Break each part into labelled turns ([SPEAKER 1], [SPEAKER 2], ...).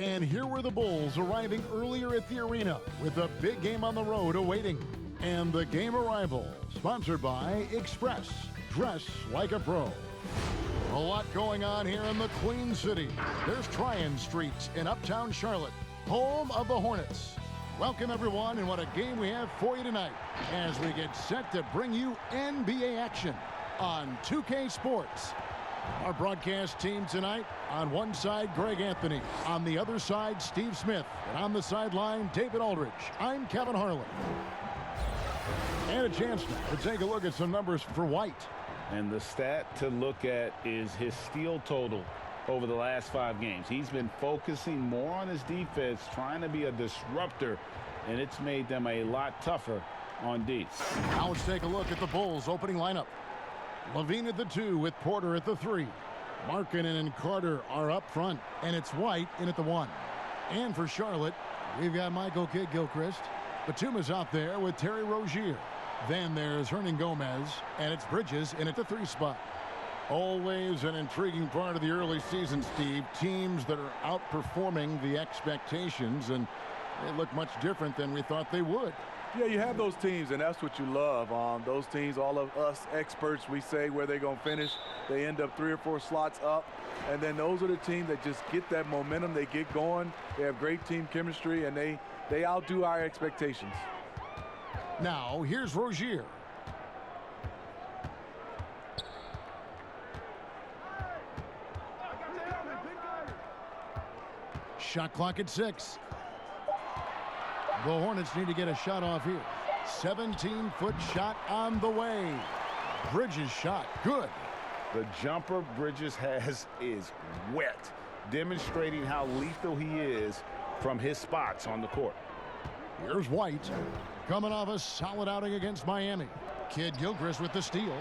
[SPEAKER 1] And here were the Bulls arriving earlier at the arena with a big game on the road awaiting. And the game arrival, sponsored by Express. Dress like a pro. A lot going on here in the Queen City. There's Tryon Street in uptown Charlotte, home of the Hornets. Welcome, everyone, and what a game we have for you tonight as we get set to bring you NBA action on 2K Sports. Our broadcast team tonight, on one side, Greg Anthony. On the other side, Steve Smith. And on the sideline, David Aldridge. I'm Kevin Harlan. And a chance now to take a look at some numbers for White.
[SPEAKER 2] And the stat to look at is his steal total over the last 5 games. He's been focusing more on his defense, trying to be a disruptor, and it's made them a lot tougher on D.
[SPEAKER 1] Now let's take a look at the Bulls' opening lineup. Levine at the 2 with Porter at the 3. Markkanen and Carter are up front, and it's White in at the 1. And for Charlotte, we've got Michael Kidd-Gilchrist. Batum's out there with Terry Rozier. Then there's Hernan Gomez, and it's Bridges in at the 3 spot. Always an intriguing part of the early season, Steve. Teams that are outperforming the expectations, and they look much different than we thought they would.
[SPEAKER 3] Yeah, you have those teams, and that's what you love. Those teams, all of us experts, we say where they're going to finish. They end up 3 or 4 slots up, and then those are the teams that just get that momentum. They get going. They have great team chemistry, and they outdo our expectations.
[SPEAKER 1] Now, here's Rozier. Shot clock at 6. The Hornets need to get a shot off here. 17-foot shot on the way. Bridges shot, good.
[SPEAKER 2] The jumper Bridges has is wet, demonstrating how lethal he is from his spots on the court.
[SPEAKER 1] Here's White, coming off a solid outing against Miami. Kidd-Gilchrist with the steal.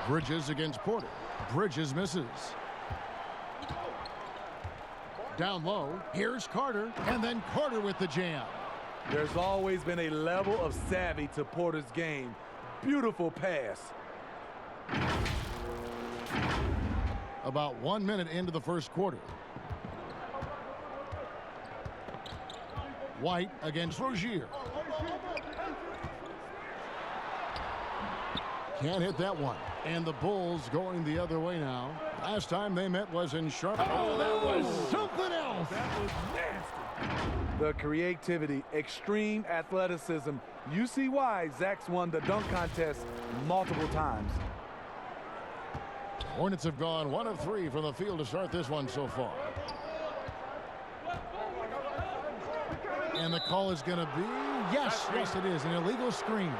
[SPEAKER 1] Bridges against Porter. Bridges misses. Down low, here's Carter, and then Carter with the jam.
[SPEAKER 3] There's always been a level of savvy to Porter's game. Beautiful pass.
[SPEAKER 1] About 1 minute into the first quarter. White against Rozier. Can't hit that one. And the Bulls going the other way now. Last time they met was in Charlotte. Oh, that was something else.
[SPEAKER 3] That was nasty. The creativity, extreme athleticism. You see why Zach's won the dunk contest multiple times.
[SPEAKER 1] Hornets have gone 1 of 3 from the field to start this one so far. And the call is going to be, yes, it is, an illegal screen.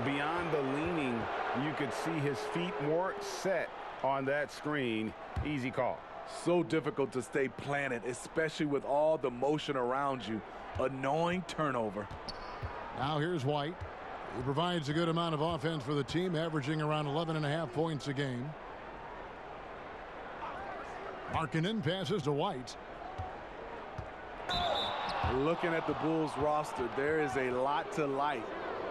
[SPEAKER 2] Beyond the leaning, you could see his feet weren't set on that screen. Easy call.
[SPEAKER 3] So difficult to stay planted, especially with all the motion around you. Annoying turnover.
[SPEAKER 1] Now here's White. He provides a good amount of offense for the team, averaging around 11.5 points a game. Markkanen passes to White.
[SPEAKER 3] Looking at the Bulls roster, there is a lot to like.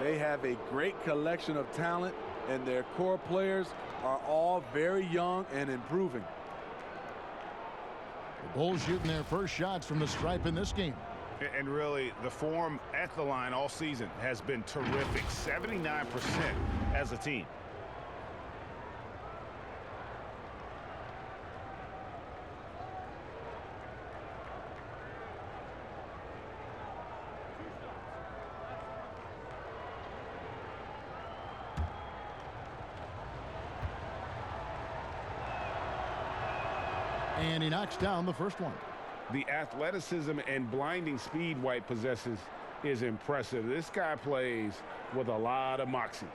[SPEAKER 3] They have a great collection of talent, and their core players are all very young and improving.
[SPEAKER 1] The Bulls shooting their first shots from the stripe in this game.
[SPEAKER 2] And really, the form at the line all season has been terrific. 79% as a team.
[SPEAKER 1] And he knocks down the first one.
[SPEAKER 2] The athleticism and blinding speed White possesses is impressive. This guy plays with a lot of moxie.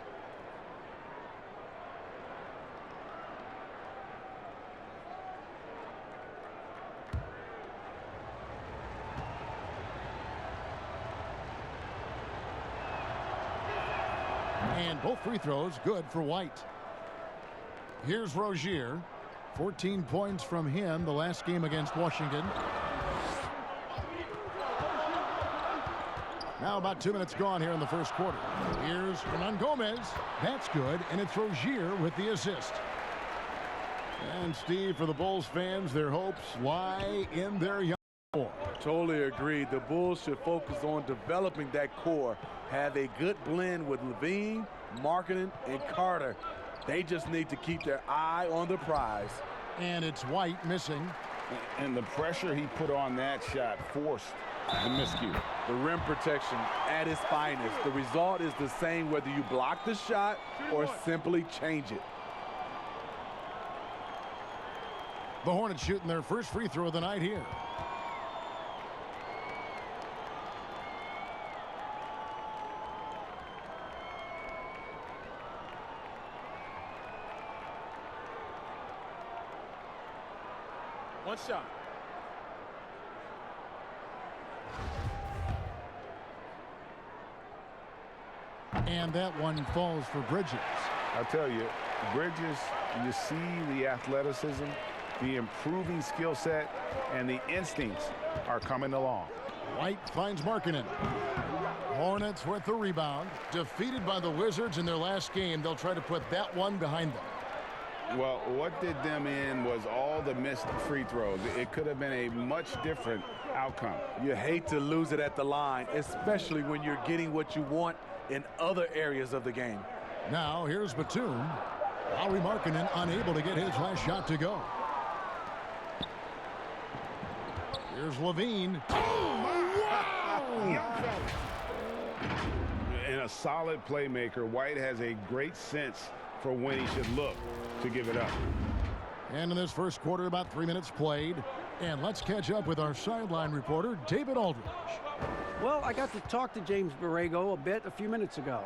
[SPEAKER 1] And both free throws good for White. Here's Rozier. 14 points from him the last game against Washington. Now about 2 minutes gone here in the first quarter. Here's Hernan Gomez. That's good, and it's Rozier with the assist. And Steve, for the Bulls fans, their hopes lie in their young core.
[SPEAKER 3] Totally agree. The Bulls should focus on developing that core. Have a good blend with Levine, Markkanen, and Carter. They just need to keep their eye on the prize.
[SPEAKER 1] And it's White missing.
[SPEAKER 2] And the pressure he put on that shot forced the miscue.
[SPEAKER 3] The rim protection at its finest. The result is the same whether you block the shot or simply change it.
[SPEAKER 1] The Hornets shooting their first free throw of the night here.
[SPEAKER 4] One shot.
[SPEAKER 1] And that one falls for Bridges.
[SPEAKER 2] I'll tell you, Bridges, you see the athleticism, the improving skill set, and the instincts are coming along.
[SPEAKER 1] White finds Markkanen. Hornets with the rebound. Defeated by the Wizards in their last game, they'll try to put that one behind them.
[SPEAKER 2] Well, what did them in was all the missed free throws. It could have been a much different outcome.
[SPEAKER 3] You hate to lose it at the line, especially when you're getting what you want in other areas of the game.
[SPEAKER 1] Now here's Batum. Lauri Markkanen unable to get his last shot to go. Here's Levine.
[SPEAKER 2] And a solid playmaker, White has a great sense for when he should look to give it up.
[SPEAKER 1] And in this first quarter, about 3 minutes played. And let's catch up with our sideline reporter, David Aldridge.
[SPEAKER 5] Well, I got to talk to James Borrego a few minutes ago.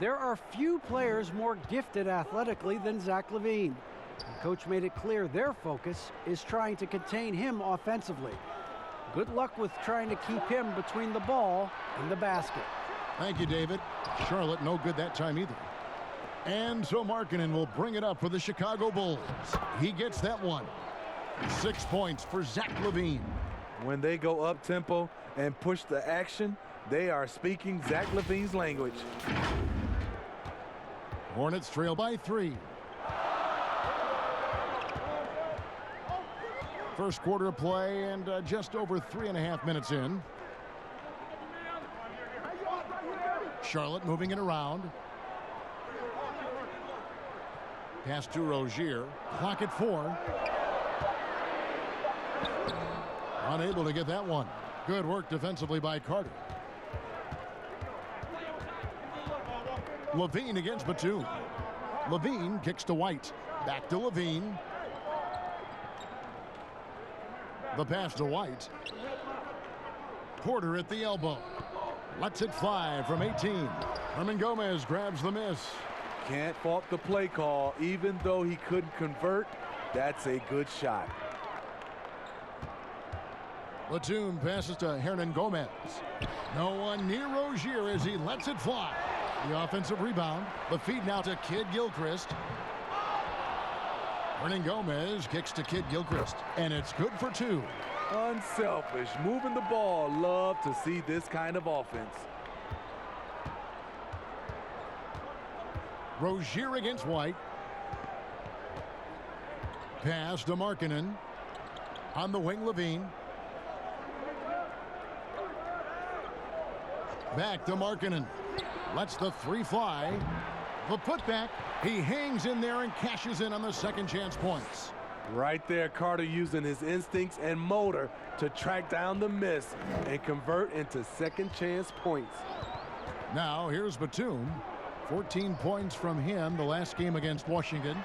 [SPEAKER 5] There are few players more gifted athletically than Zach LaVine. The coach made it clear their focus is trying to contain him offensively. Good luck with trying to keep him between the ball and the basket.
[SPEAKER 1] Thank you, David. Charlotte no good that time either. And so Markkanen will bring it up for the Chicago Bulls. He gets that one. 6 points for Zach LaVine.
[SPEAKER 3] When they go up-tempo and push the action, they are speaking Zach LaVine's language.
[SPEAKER 1] Hornets trail by 3. First quarter of play and just over 3.5 minutes in. Charlotte moving it around. Pass to Rozier. Clock at 4. Unable to get that one. Good work defensively by Carter. Levine against Batum. Levine kicks to White. Back to Levine. The pass to White. Porter at the elbow. Lets it fly from 18. Hernan Gomez grabs the miss.
[SPEAKER 3] Can't fault the play call. Even though he couldn't convert, that's a good shot.
[SPEAKER 1] Batum passes to Hernan Gomez. No one near Rozier as he lets it fly. The offensive rebound. The feed now to Kid Gilchrist. Hernan Gomez kicks to Kid Gilchrist. And it's good for 2.
[SPEAKER 3] Unselfish. Moving the ball. Love to see this kind of offense.
[SPEAKER 1] Rozier against White. Pass to Markkanen. On the wing, Levine. Back to Markkanen. Lets the 3 fly. The putback. He hangs in there and cashes in on the second chance points.
[SPEAKER 3] Right there, Carter using his instincts and motor to track down the miss and convert into second chance points.
[SPEAKER 1] Now here's Batum. 14 points from him the last game against Washington.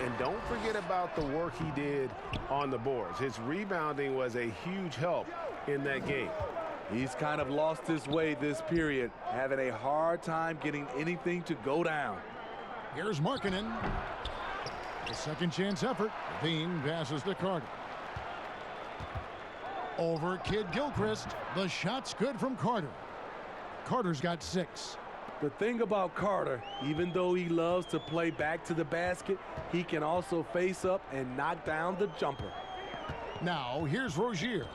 [SPEAKER 6] And don't forget about the work he did on the boards. His rebounding was a huge help in that game.
[SPEAKER 3] He's kind of lost his way this period, having a hard time getting anything to go down.
[SPEAKER 1] Here's Markkanen. The second chance effort. Levine passes to Carter. Over Kid Gilchrist. The shot's good from Carter. Carter's got 6.
[SPEAKER 3] The thing about Carter, even though he loves to play back to the basket, he can also face up and knock down the jumper.
[SPEAKER 1] Now here's Rozier.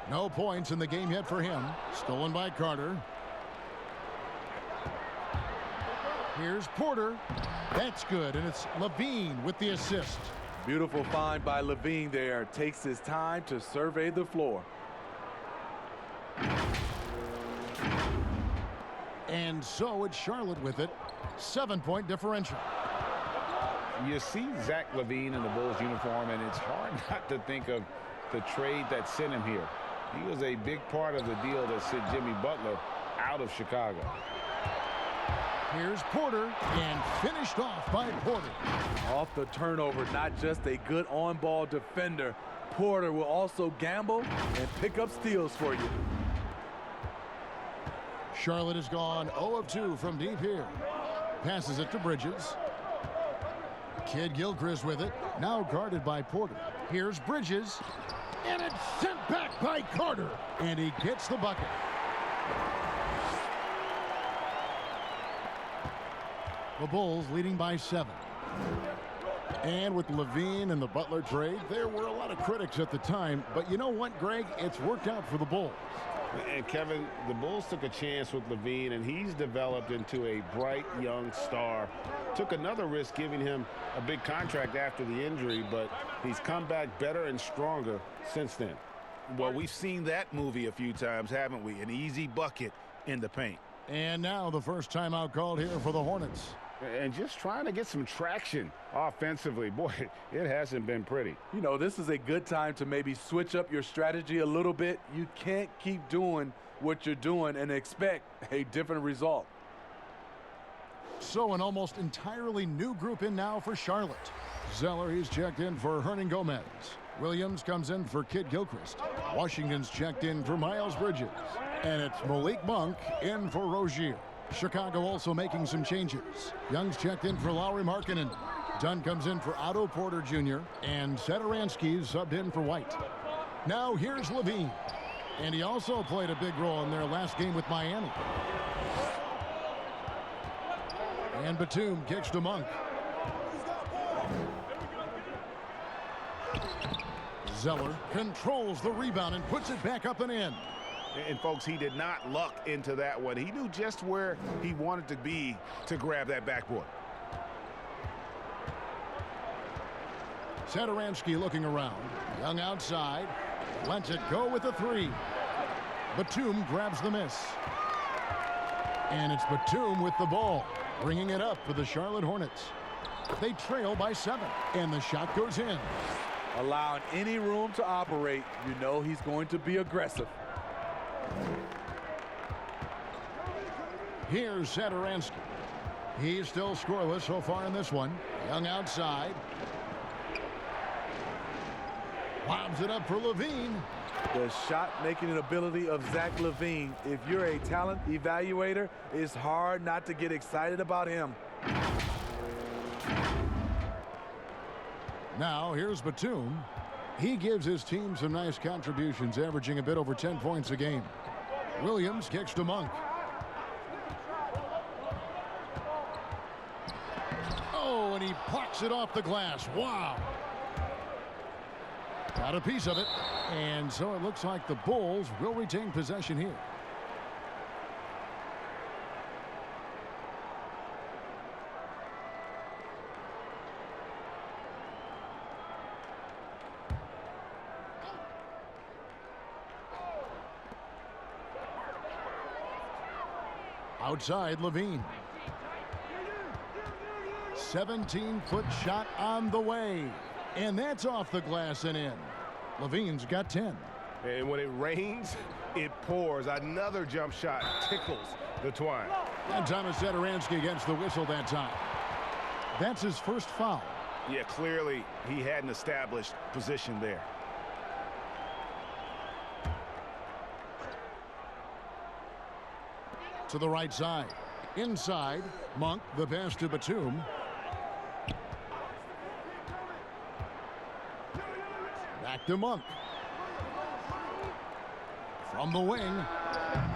[SPEAKER 1] No points in the game yet for him. Stolen by Carter. Here's Porter. That's good, and it's Levine with the assist.
[SPEAKER 3] Beautiful find by Levine there. Takes his time to survey the floor.
[SPEAKER 1] And so it's Charlotte with it. 7-point differential.
[SPEAKER 2] You see Zach LaVine in the Bulls uniform, and it's hard not to think of the trade that sent him here. He was a big part of the deal that sent Jimmy Butler out of Chicago.
[SPEAKER 1] Here's Porter, and finished off by Porter.
[SPEAKER 3] Off the turnover, not just a good on-ball defender. Porter will also gamble and pick up steals for you.
[SPEAKER 1] Charlotte has gone 0 of 2 from deep here. Passes it to Bridges. Kid Gilchrist with it. Now guarded by Porter. Here's Bridges. And it's sent back by Carter. And he gets the bucket. The Bulls leading by 7. And with Levine and the Butler trade, there were a lot of critics at the time. But you know what, Greg? It's worked out for the Bulls.
[SPEAKER 6] And Kevin, the Bulls took a chance with Levine, and he's developed into a bright young star. Took another risk giving him a big contract after the injury, but he's come back better and stronger since then.
[SPEAKER 7] Well, we've seen that movie a few times, haven't we? An easy bucket in the paint.
[SPEAKER 1] And now the first timeout called here for the Hornets.
[SPEAKER 6] And just trying to get some traction offensively. Boy, it hasn't been pretty.
[SPEAKER 3] You know, this is a good time to maybe switch up your strategy a little bit. You can't keep doing what you're doing and expect a different result.
[SPEAKER 1] So an almost entirely new group in now for Charlotte. Zeller, he's checked in for Hernan Gomez. Williams comes in for Kid Gilchrist. Washington's checked in for Miles Bridges. And it's Malik Monk in for Rozier. Chicago also making some changes. Young's checked in for Lauri Markkanen. Dunn comes in for Otto Porter Jr. And Satoransky's subbed in for White. Now here's Levine. And he also played a big role in their last game with Miami. And Batum kicks to Monk. Zeller controls the rebound and puts it back up and in.
[SPEAKER 6] And folks, he did not luck into that one. He knew just where he wanted to be to grab that backboard.
[SPEAKER 1] Satoransky looking around. Young outside. Lets it go with a 3. Batum grabs the miss. And it's Batum with the ball, bringing it up for the Charlotte Hornets. They trail by 7, and the shot goes in.
[SPEAKER 3] Allowing any room to operate, you know he's going to be aggressive.
[SPEAKER 1] Here's Satoransky. He's still scoreless so far in this one. Young outside. Lobs it up for Levine.
[SPEAKER 3] The shot-making ability of Zach LaVine. If you're a talent evaluator, it's hard not to get excited about him.
[SPEAKER 1] Now here's Batum. He gives his team some nice contributions, averaging a bit over 10 points a game. Williams kicks to Monk. Oh, and he plucks it off the glass. Wow. Got a piece of it. And so it looks like the Bulls will retain possession here. Outside, Levine. 17-foot shot on the way. And that's off the glass and in. Levine's got 10.
[SPEAKER 6] And when it rains, it pours. Another jump shot tickles the twine.
[SPEAKER 1] And Thomas Satoransky gets the whistle that time. That's his first foul.
[SPEAKER 7] Yeah, clearly he had an established position there.
[SPEAKER 1] To the right side. Inside, Monk, the pass to Batum. Back to Monk. From the wing.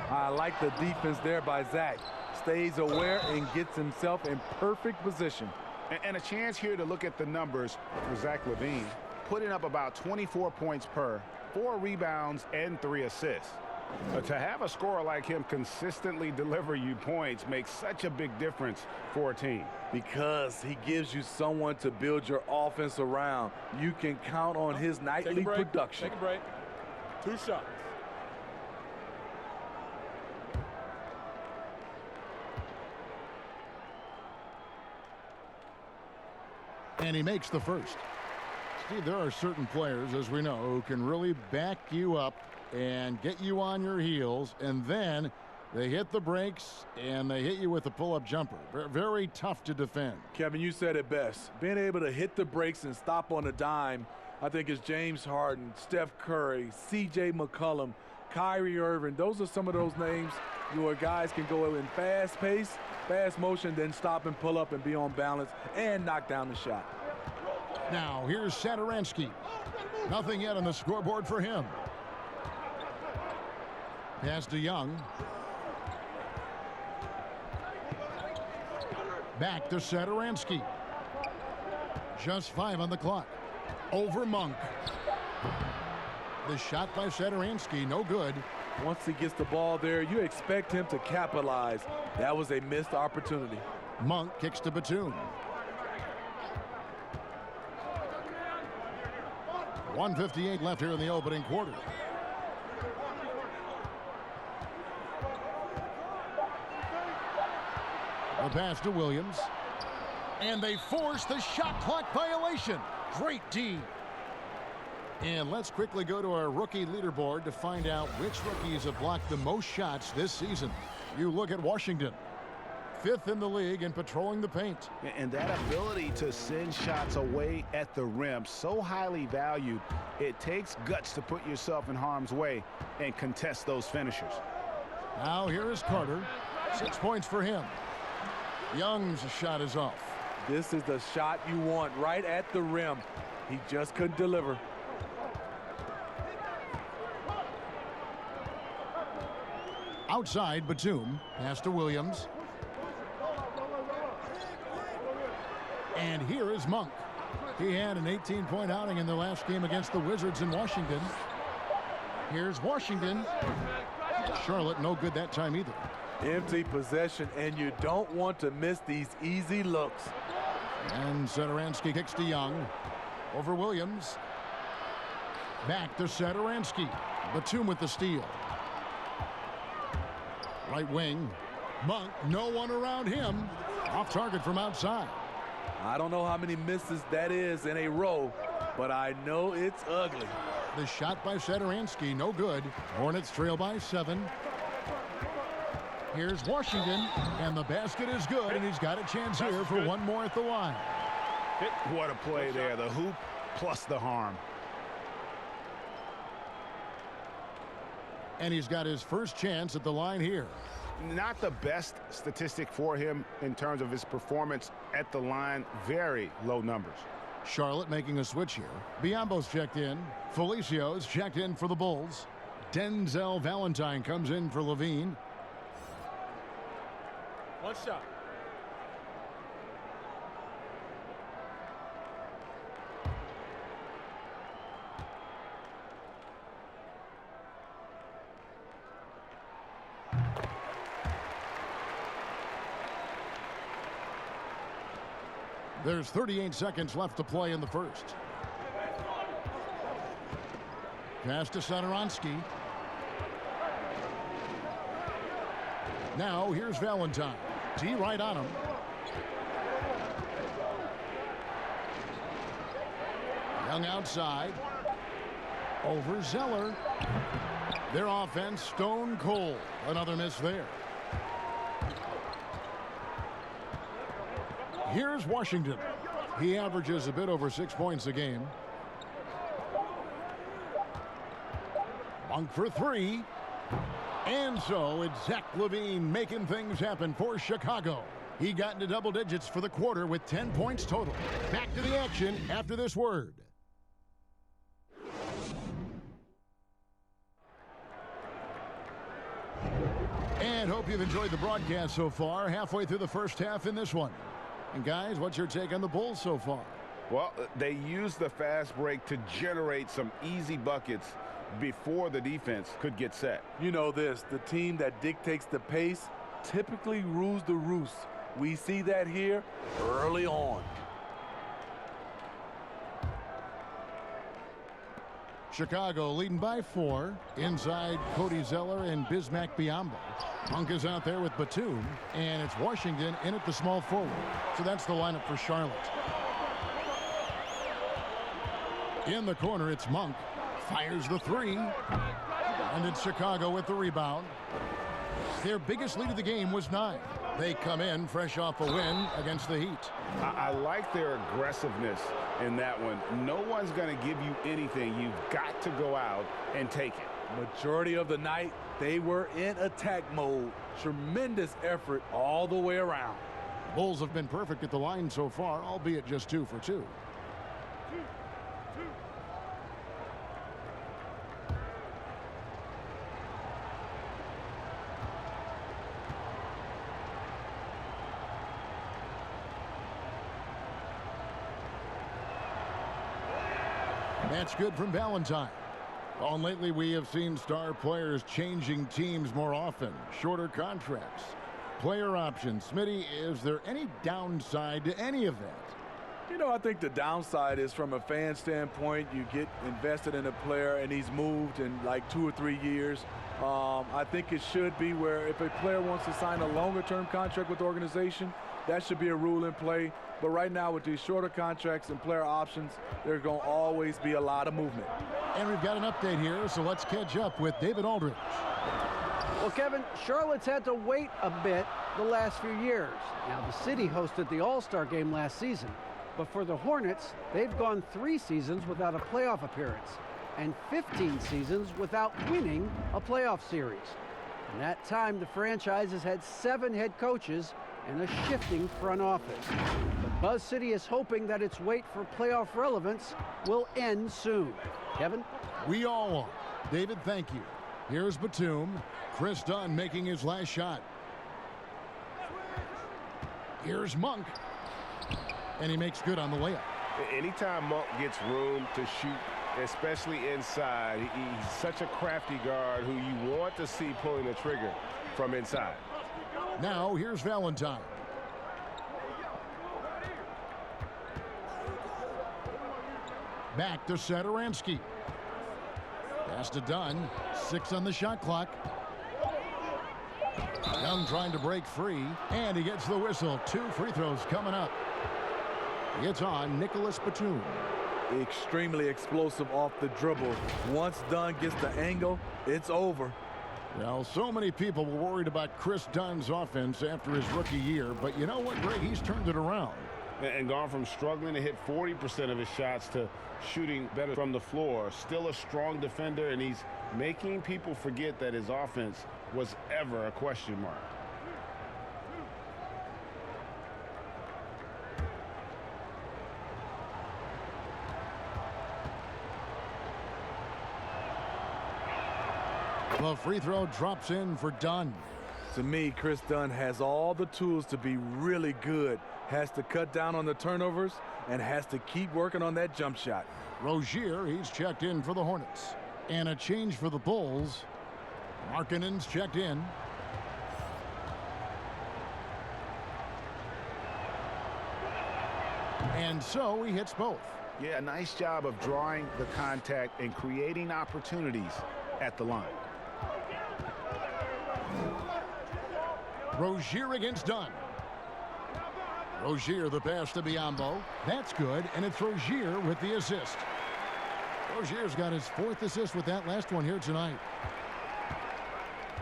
[SPEAKER 3] I like the defense there by Zach. Stays aware and gets himself in perfect position.
[SPEAKER 6] And a chance here to look at the numbers for Zach LaVine. Putting up about 24 points per, 4 rebounds, and 3 assists. To have a scorer like him consistently deliver you points makes such a big difference for a team.
[SPEAKER 3] Because he gives you someone to build your offense around. You can count on his nightly production.
[SPEAKER 4] Take a break. 2 shots.
[SPEAKER 1] And he makes the first. Steve, there are certain players, as we know, who can really back you up and get you on your heels, and then they hit the brakes and they hit you with a pull-up jumper. Very tough to defend.
[SPEAKER 3] Kevin, you said it best. Being able to hit the brakes and stop on a dime, I think is James Harden, Steph Curry, C.J. McCollum, Kyrie Irving. Those are some of those names where guys can go in fast pace, fast motion, then stop and pull up and be on balance and knock down the shot.
[SPEAKER 1] Now, here's Satoransky. Nothing yet on the scoreboard for him. Pass to Young. Back to Satoransky. Just 5 on the clock. Over Monk. The shot by Satoransky, no good.
[SPEAKER 3] Once he gets the ball there, you expect him to capitalize. That was a missed opportunity.
[SPEAKER 1] Monk kicks to Batum. 1:58 left here in the opening quarter. The pass to Williams. And they force the shot clock violation. Great D. And let's quickly go to our rookie leaderboard to find out which rookies have blocked the most shots this season. You look at Washington. 5th in the league in patrolling the paint.
[SPEAKER 6] And that ability to send shots away at the rim, so highly valued. It takes guts to put yourself in harm's way and contest those finishers.
[SPEAKER 1] Now here is Carter. 6 points for him. Young's shot is off.
[SPEAKER 3] This is the shot you want right at the rim. He just couldn't deliver.
[SPEAKER 1] Outside, Batum. Pass to Williams. And here is Monk. He had an 18-point outing in the last game against the Wizards in Washington. Here's Washington. Charlotte no good that time either.
[SPEAKER 3] Empty possession, and you don't want to miss these easy looks.
[SPEAKER 1] And Satoransky kicks to Young. Over Williams. Back to Satoransky. Batum with the steal. Right wing. Monk, no one around him. Off target from outside.
[SPEAKER 3] I don't know how many misses that is in a row, but I know it's ugly.
[SPEAKER 1] The shot by Satoransky, no good. Hornets trail by 7. Here's Washington, and the basket is good, and he's got a chance here for one more at the line.
[SPEAKER 6] What a play there, the hoop plus the harm.
[SPEAKER 1] And he's got his first chance at the line here.
[SPEAKER 6] Not the best statistic for him in terms of his performance at the line. Very low numbers.
[SPEAKER 1] Charlotte making a switch here. Biombo's checked in. Felicia's checked in for the Bulls. Denzel Valentine comes in for Levine.
[SPEAKER 4] 1 shot.
[SPEAKER 1] There's 38 seconds left to play in the first. Pass to Satoransky. Now here's Valentine. T right on him. Young outside. Over Zeller. Their offense stone cold. Another miss there. Here's Washington. He averages a bit over 6 points a game. Monk for 3. And so it's Zach LaVine making things happen for Chicago. He got into double digits for the quarter with 10 points total. Back to the action after this word. And hope you've enjoyed the broadcast so far. Halfway through the first half in this one. And guys, what's your take on the Bulls so far?
[SPEAKER 6] Well, they used the fast break to generate some easy buckets
[SPEAKER 2] before the defense could get set.
[SPEAKER 3] You know this, the team that dictates the pace typically rules the roost. We see that here early on.
[SPEAKER 1] Chicago leading by 4. Inside, Cody Zeller and Bismack Biyombo. Monk is out there with Batum, and it's Washington in at the small forward. So that's the lineup for Charlotte. In the corner, it's Monk. Fires the 3. And it's Chicago with the rebound. Their biggest lead of the game was 9. They come in fresh off a win against the Heat.
[SPEAKER 2] I like their aggressiveness in that one. No one's going to give you anything. You've got to go out and take it.
[SPEAKER 3] Majority of the night, they were in attack mode. Tremendous effort all the way around.
[SPEAKER 1] Bulls have been perfect at the line so far, albeit just 2 for 2. That's good from Valentine. Well, lately we have seen star players changing teams more often. Shorter contracts, player options. Smitty, is there any downside to any of that?
[SPEAKER 3] You know, I think the downside is from a fan standpoint, you get invested in a player and he's moved in like 2 or 3 years. I think it should be where if a player wants to sign a longer term contract with the organization, that should be a rule in play. But right now with these shorter contracts and player options, there's going to always be a lot of movement.
[SPEAKER 1] And we've got an update here, so let's catch up with David Aldridge.
[SPEAKER 5] Well, Kevin, Charlotte's had to wait a bit the last few years. Now, the city hosted the All-Star game last season, but for the Hornets, they've gone 3 seasons without a playoff appearance and 15 seasons without winning a playoff series. In that time, the franchise has had 7 head coaches and a shifting front office. But Buzz City is hoping that its wait for playoff relevance will end soon. Kevin?
[SPEAKER 1] We all are. David, thank you. Here's Batum. Chris Dunn making his last shot. Here's Monk. And he makes good on the layup.
[SPEAKER 6] Anytime Monk gets room to shoot, especially inside, he's such a crafty guard who you want to see pulling the trigger from inside.
[SPEAKER 1] Now, here's Valentine. Back to Satoransky. Pass to Dunn. 6 on the shot clock. Dunn trying to break free, and he gets the whistle. 2 free throws coming up. It's on Nicholas Batum.
[SPEAKER 3] Extremely explosive off the dribble. Once Dunn gets the angle, it's over.
[SPEAKER 1] Well, so many people were worried about Chris Dunn's offense after his rookie year, but you know what, Greg? He's turned it around.
[SPEAKER 6] And gone from struggling to hit 40% of his shots to shooting better from the floor. Still a strong defender, and he's making people forget that his offense was ever a question mark.
[SPEAKER 1] The free throw drops in for Dunn.
[SPEAKER 3] To me, Chris Dunn has all the tools to be really good. Has to cut down on the turnovers and has to keep working on that jump shot.
[SPEAKER 1] Rozier, he's checked in for the Hornets. And a change for the Bulls. Markkanen's checked in. And so he hits both.
[SPEAKER 2] Yeah, nice job of drawing the contact and creating opportunities at the line.
[SPEAKER 1] Rozier against Dunn. Rozier the pass to Biyombo. That's good, and it's Rozier with the assist. Rozier's got his 4th assist with that last one here tonight.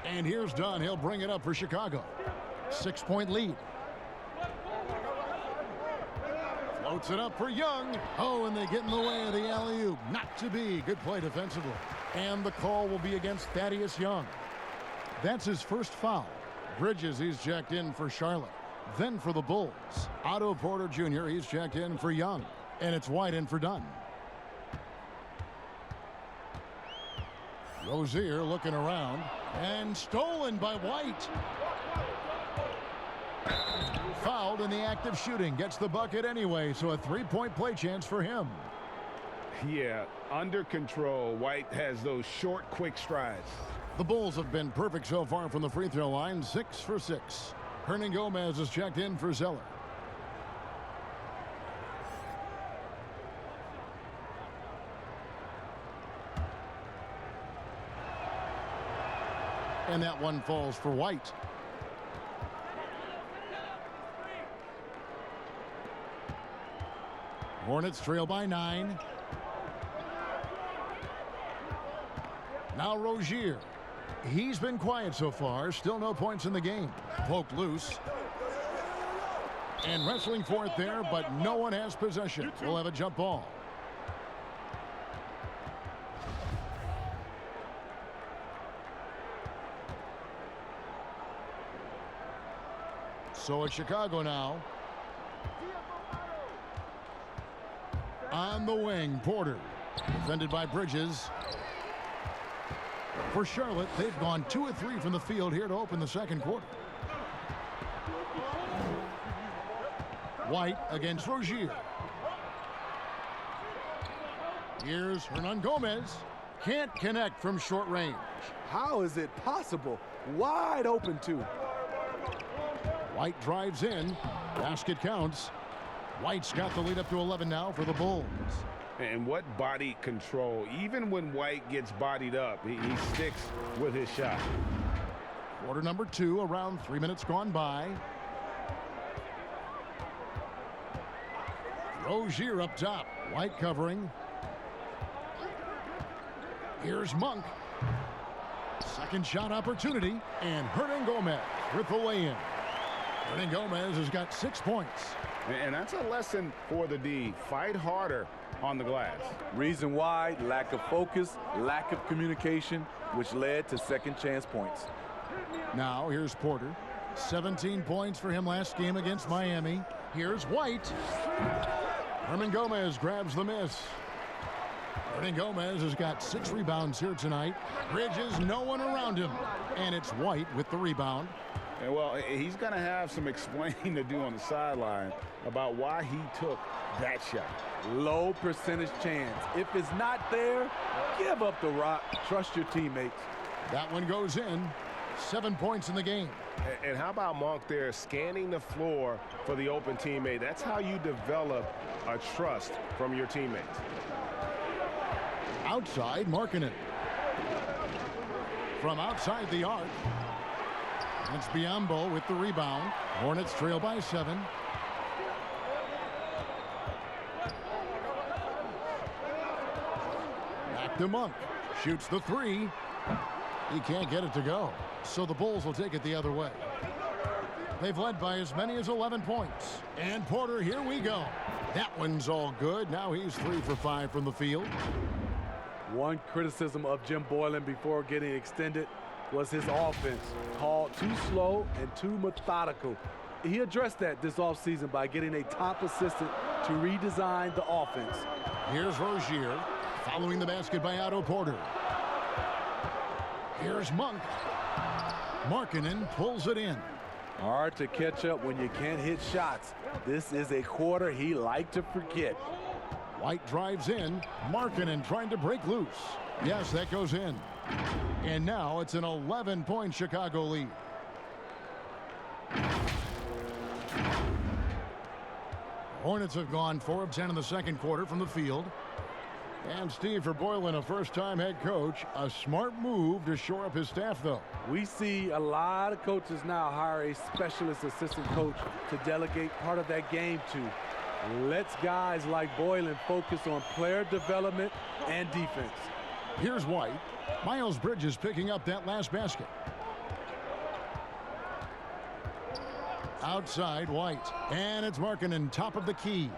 [SPEAKER 1] And here's Dunn. He'll bring it up for Chicago. 6-point lead. Floats it up for Young. Oh, and they get in the way of the alley-oop. Not to be. Good play defensively. And the call will be against Thaddeus Young. That's his first foul. Bridges, he's checked in for Charlotte. Then for the Bulls, Otto Porter Jr., he's checked in for Young. And it's White in for Dunn. Rozier looking around. And stolen by White. Fouled in the act of shooting. Gets the bucket anyway, so a 3-point play chance for him.
[SPEAKER 2] Yeah, under control. White has those short, quick strides.
[SPEAKER 1] The Bulls have been perfect so far from the free throw line, 6 for 6. Gomez is checked in for Zeller. And that one falls for White. Hornets trail by 9. Now Rozier. He's been quiet so far. Still no points in the game. Poked loose. And wrestling for it there, but no one has possession. We'll have a jump ball. So it's Chicago now. On the wing, Porter. Defended by Bridges. For Charlotte, they've gone 2 of 3 from the field here to open the second quarter. White against Rozier. Here's Gomez. Can't connect from short range.
[SPEAKER 3] How is it possible? Wide open, too.
[SPEAKER 1] White drives in. Basket counts. White's got the lead up to 11 now for the Bulls.
[SPEAKER 2] And what body control. Even when White gets bodied up, he sticks with his shot.
[SPEAKER 1] Quarter number 2, around 3 minutes gone by. Rozier up top. White covering. Here's Monk. Second shot opportunity. And Gomez with the lay-in. Gomez has got 6 points.
[SPEAKER 2] And that's a lesson for the D. Fight harder on the glass.
[SPEAKER 3] Reason why: lack of focus, lack of communication, which led to second chance points.
[SPEAKER 1] Now here's Porter. 17 points for him last game against Miami. Here's White. Gomez grabs the miss. Gomez has got 6 rebounds here tonight. Bridges, no one around him. And it's White with the rebound.
[SPEAKER 2] And well, he's going to have some explaining to do on the sideline about why he took that shot.
[SPEAKER 3] Low percentage chance. If it's not there, give up the rock. Trust your teammates.
[SPEAKER 1] That one goes in. 7 points in the game.
[SPEAKER 6] And how about Monk there scanning the floor for the open teammate? That's how you develop a trust from your teammates.
[SPEAKER 1] Outside, Markkanen. From outside the arc. It's Biyombo with the rebound. Hornets trail by 7. Back to Monk. Shoots the 3. He can't get it to go. So the Bulls will take it the other way. They've led by as many as 11 points. And Porter, here we go. That one's all good. Now he's 3 for 5 from the field.
[SPEAKER 3] One criticism of Jim Boylen before getting extended was his offense, called too slow and too methodical. He addressed that this offseason by getting a top assistant to redesign the offense.
[SPEAKER 1] Here's Rozier, following the basket by Otto Porter. Here's Monk. Markkanen pulls it in.
[SPEAKER 3] Hard to catch up when you can't hit shots. This is a quarter he liked to forget.
[SPEAKER 1] White drives in. Markkanen trying to break loose. Yes, that goes in. And now it's an 11-point Chicago lead. Hornets have gone 4 of 10 in the second quarter from the field. And Steve, for Boylen, a first-time head coach, a smart move to shore up his staff, though.
[SPEAKER 3] We see a lot of coaches now hire a specialist assistant coach to delegate part of that game to. Lets guys like Boylen focus on player development and defense.
[SPEAKER 1] Here's White. Miles Bridges picking up that last basket. Outside, White. And it's Markkanen, top of the key.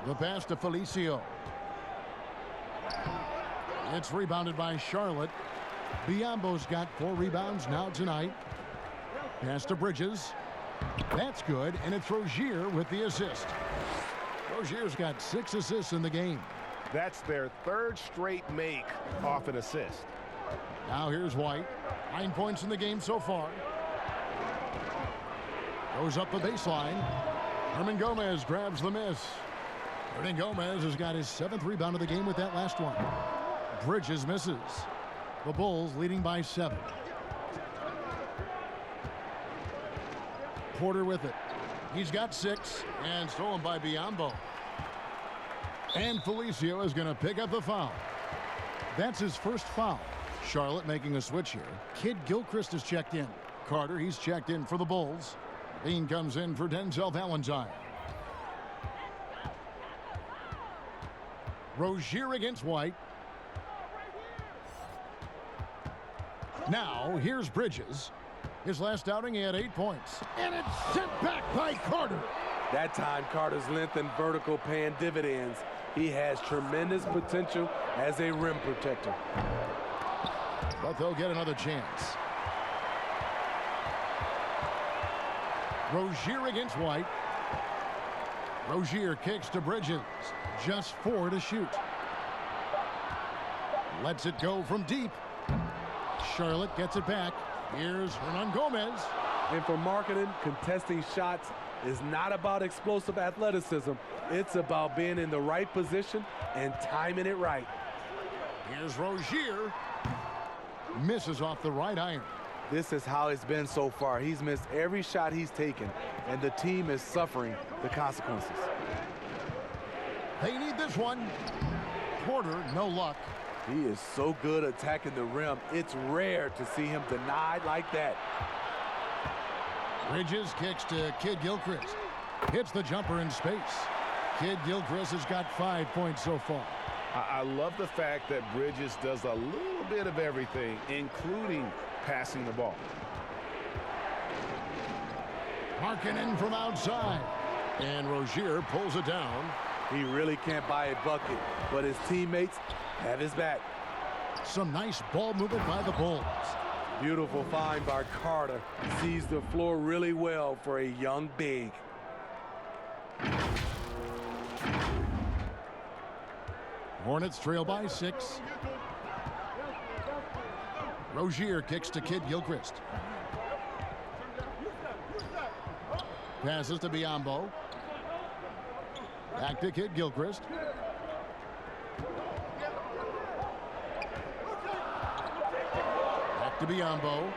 [SPEAKER 1] The pass to Felicio. It's rebounded by Charlotte. Biyombo's got 4 rebounds now tonight. Pass to Bridges. That's good, and it's Rozier with the assist. Rozier's got 6 assists in the game.
[SPEAKER 6] That's their 3rd straight make off an assist.
[SPEAKER 1] Now here's White. 9 points in the game so far. Goes up the baseline. Gomez grabs the miss. Gomez has got his 7th rebound of the game with that last one. Bridges misses. The Bulls leading by 7. Porter with it. He's got 6 and stolen by Biyombo. And Felicio is going to pick up the foul. That's his first foul. Charlotte making a switch here. Kid Gilchrist is checked in. Carter, he's checked in for the Bulls. Bean comes in for Denzel Valentine. Rozier against White. Now, here's Bridges. His last outing, he had 8 points. And it's sent back by Carter.
[SPEAKER 3] That time, Carter's length and vertical paying dividends. He has tremendous potential as a rim protector.
[SPEAKER 1] But they'll get another chance. Rozier against White. Rozier kicks to Bridges. Just 4 to shoot. Lets it go from deep. Charlotte gets it back. Here's Hernan Gomez.
[SPEAKER 3] And for marketing, contesting shots is not about explosive athleticism. It's about being in the right position and timing it right.
[SPEAKER 1] Here's Rozier. Misses off the right iron.
[SPEAKER 3] This is how it's been so far. He's missed every shot he's taken, and the team is suffering the consequences.
[SPEAKER 1] They need this one. Porter, no luck.
[SPEAKER 3] He is so good attacking the rim. It's rare to see him denied like that.
[SPEAKER 1] Bridges kicks to Kid Gilchrist. Hits the jumper in space. Kid Gilchrist has got 5 points so far.
[SPEAKER 2] I love the fact that Bridges does a little bit of everything, including passing the ball.
[SPEAKER 1] Markkanen from outside. And Rozier pulls it down.
[SPEAKER 3] He really can't buy a bucket, but his teammates have his back.
[SPEAKER 1] Some nice ball movement by the Bulls.
[SPEAKER 3] Beautiful find by Carter. Sees the floor really well for a young big.
[SPEAKER 1] Hornets trail by 6. Rozier kicks to Kid Gilchrist. Passes to Biyombo. Back to Kid Gilchrist. Back to Biyombo.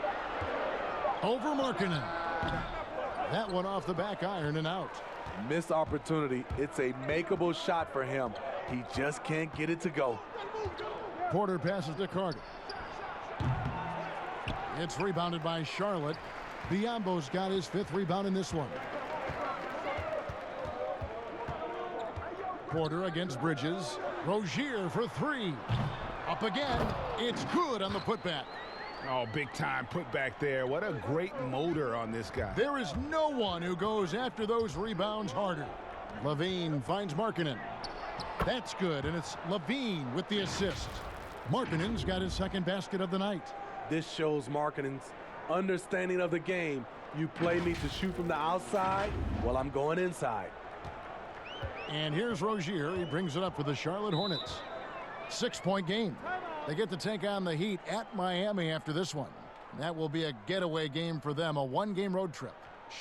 [SPEAKER 1] Over Markkanen. That one off the back iron and out.
[SPEAKER 3] Missed opportunity. It's a makeable shot for him. He just can't get it to go.
[SPEAKER 1] Porter passes to Carter. It's rebounded by Charlotte. Biyombo's got his 5th rebound in this one. Porter against Bridges. Rozier for 3. Up again. It's good on the putback.
[SPEAKER 2] Oh, big time putback there. What a great motor on this guy.
[SPEAKER 1] There is no one who goes after those rebounds harder. Levine finds Markkanen. That's good, and it's Levine with the assist. Markkanen's got his 2nd basket of the night.
[SPEAKER 3] This shows Markkanen's understanding of the game. You play me to shoot from the outside, well, I'm going inside.
[SPEAKER 1] And here's Rozier. He brings it up for the Charlotte Hornets. 6-point game. They get to take on the Heat at Miami after this one. That will be a getaway game for them, a 1-game road trip.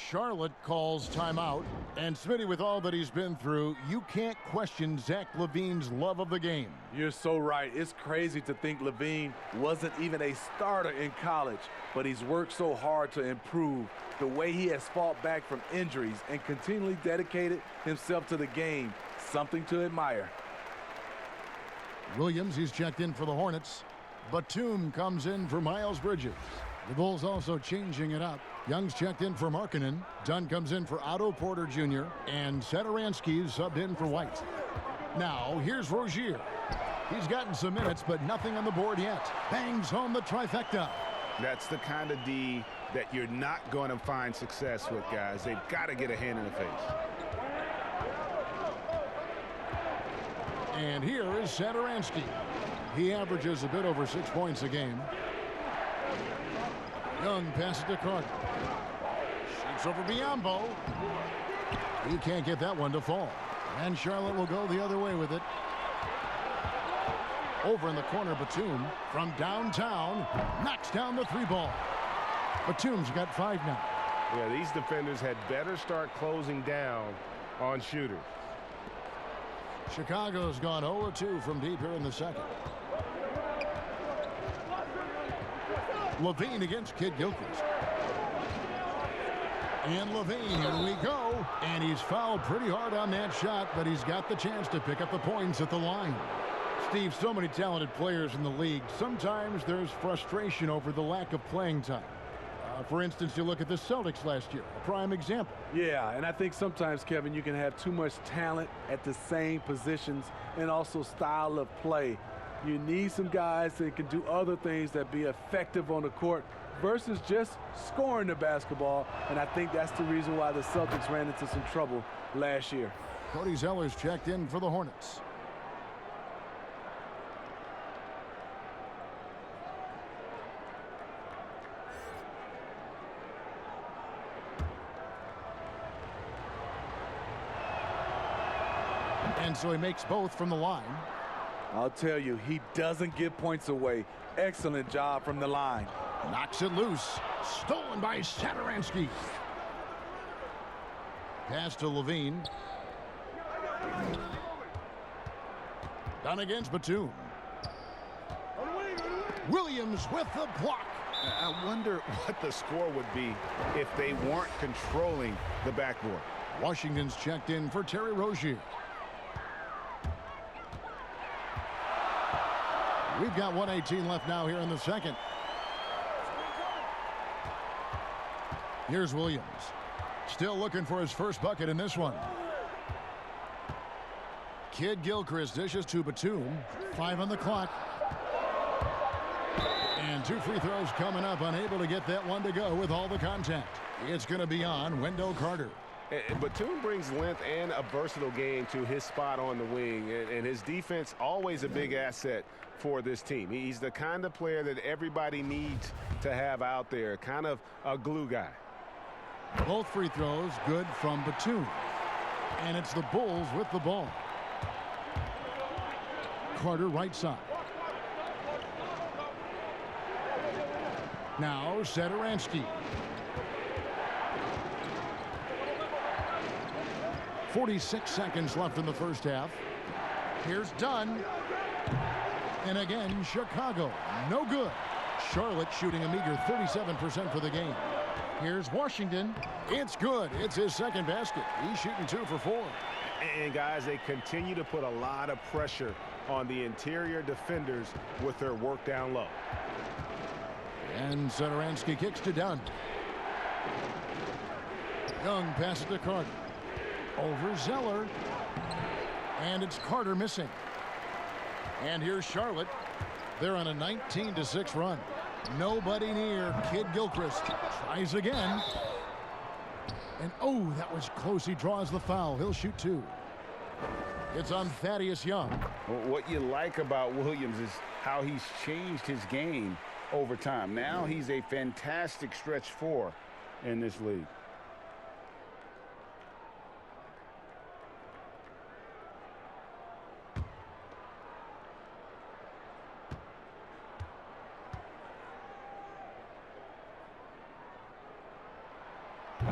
[SPEAKER 1] Charlotte calls timeout. And Smitty, with all that he's been through, you can't question Zach LaVine's love of the game.
[SPEAKER 3] You're so right. It's crazy to think Levine wasn't even a starter in college, but he's worked so hard to improve. The way he has fought back from injuries and continually dedicated himself to the game, something to admire.
[SPEAKER 1] Williams, he's checked in for the Hornets. Batum comes in for Miles Bridges. The Bulls also changing it up. Young's checked in for Markkanen. Dunn comes in for Otto Porter Jr. And Satoransky's subbed in for White. Now, here's Rozier. He's gotten some minutes, but nothing on the board yet. Bangs home the trifecta.
[SPEAKER 2] That's the kind of D that you're not going to find success with, guys. They've got to get a hand in the face.
[SPEAKER 1] And here is Satoransky. He averages a bit over 6 points a game. Young passes to Carter. Shoots over Biyombo. He can't get that one to fall. And Charlotte will go the other way with it. Over in the corner, Batum from downtown knocks down the 3-ball. Batum's got 5 now.
[SPEAKER 6] Yeah, these defenders had better start closing down on shooters.
[SPEAKER 1] Chicago's gone 0-2 from deep here in the second. Levine against Kid Gilchrist. And Levine, here we go. And he's fouled pretty hard on that shot, but he's got the chance to pick up the points at the line. Steve, so many talented players in the league. Sometimes there's frustration over the lack of playing time. For instance, you look at the Celtics last year, a prime example.
[SPEAKER 3] Yeah, and I think sometimes, Kevin, you can have too much talent at the same positions and also style of play. You need some guys that can do other things that be effective on the court versus just scoring the basketball, and I think that's the reason why the Celtics ran into some trouble last year.
[SPEAKER 1] Cody Zeller's checked in for the Hornets. And so he makes both from the line.
[SPEAKER 3] I'll tell you, he doesn't give points away. Excellent job from the line.
[SPEAKER 1] Knocks it loose. Stolen by Satoransky. Pass to Levine. Done against Batum. Williams with the block.
[SPEAKER 6] I wonder what the score would be if they weren't controlling the backboard.
[SPEAKER 1] Washington's checked in for Terry Rozier. We've got 1:18 left now here in the second. Here's Williams. Still looking for his first bucket in this one. Kid Gilchrist dishes to Batum. 5 on the clock. And 2 free throws coming up. Unable to get that one to go with all the contact. It's going to be on Wendell Carter.
[SPEAKER 6] Batum brings length and a versatile game to his spot on the wing, and his defense always a big asset for this team. He's the kind of player that everybody needs to have out there, kind of a glue guy.
[SPEAKER 1] Both free throws good from Batum. And it's the Bulls with the ball. Carter right side. Now Satoransky. 46 seconds left in the first half. Here's Dunn. And again, Chicago. No good. Charlotte shooting a meager 37% for the game. Here's Washington. It's good. It's his second basket. He's shooting 2 for 4.
[SPEAKER 6] And guys, they continue to put a lot of pressure on the interior defenders with their work down low.
[SPEAKER 1] And Satoransky kicks to Dunn. Young passes to Carter. Over Zeller. And it's Carter missing. And here's Charlotte. They're on a 19-6 run. Nobody near. Kid Gilchrist tries again. And oh, that was close. He draws the foul. He'll shoot 2. It's on Thaddeus Young.
[SPEAKER 2] What you like about Williams is how he's changed his game over time. Now he's a fantastic stretch 4 in this league.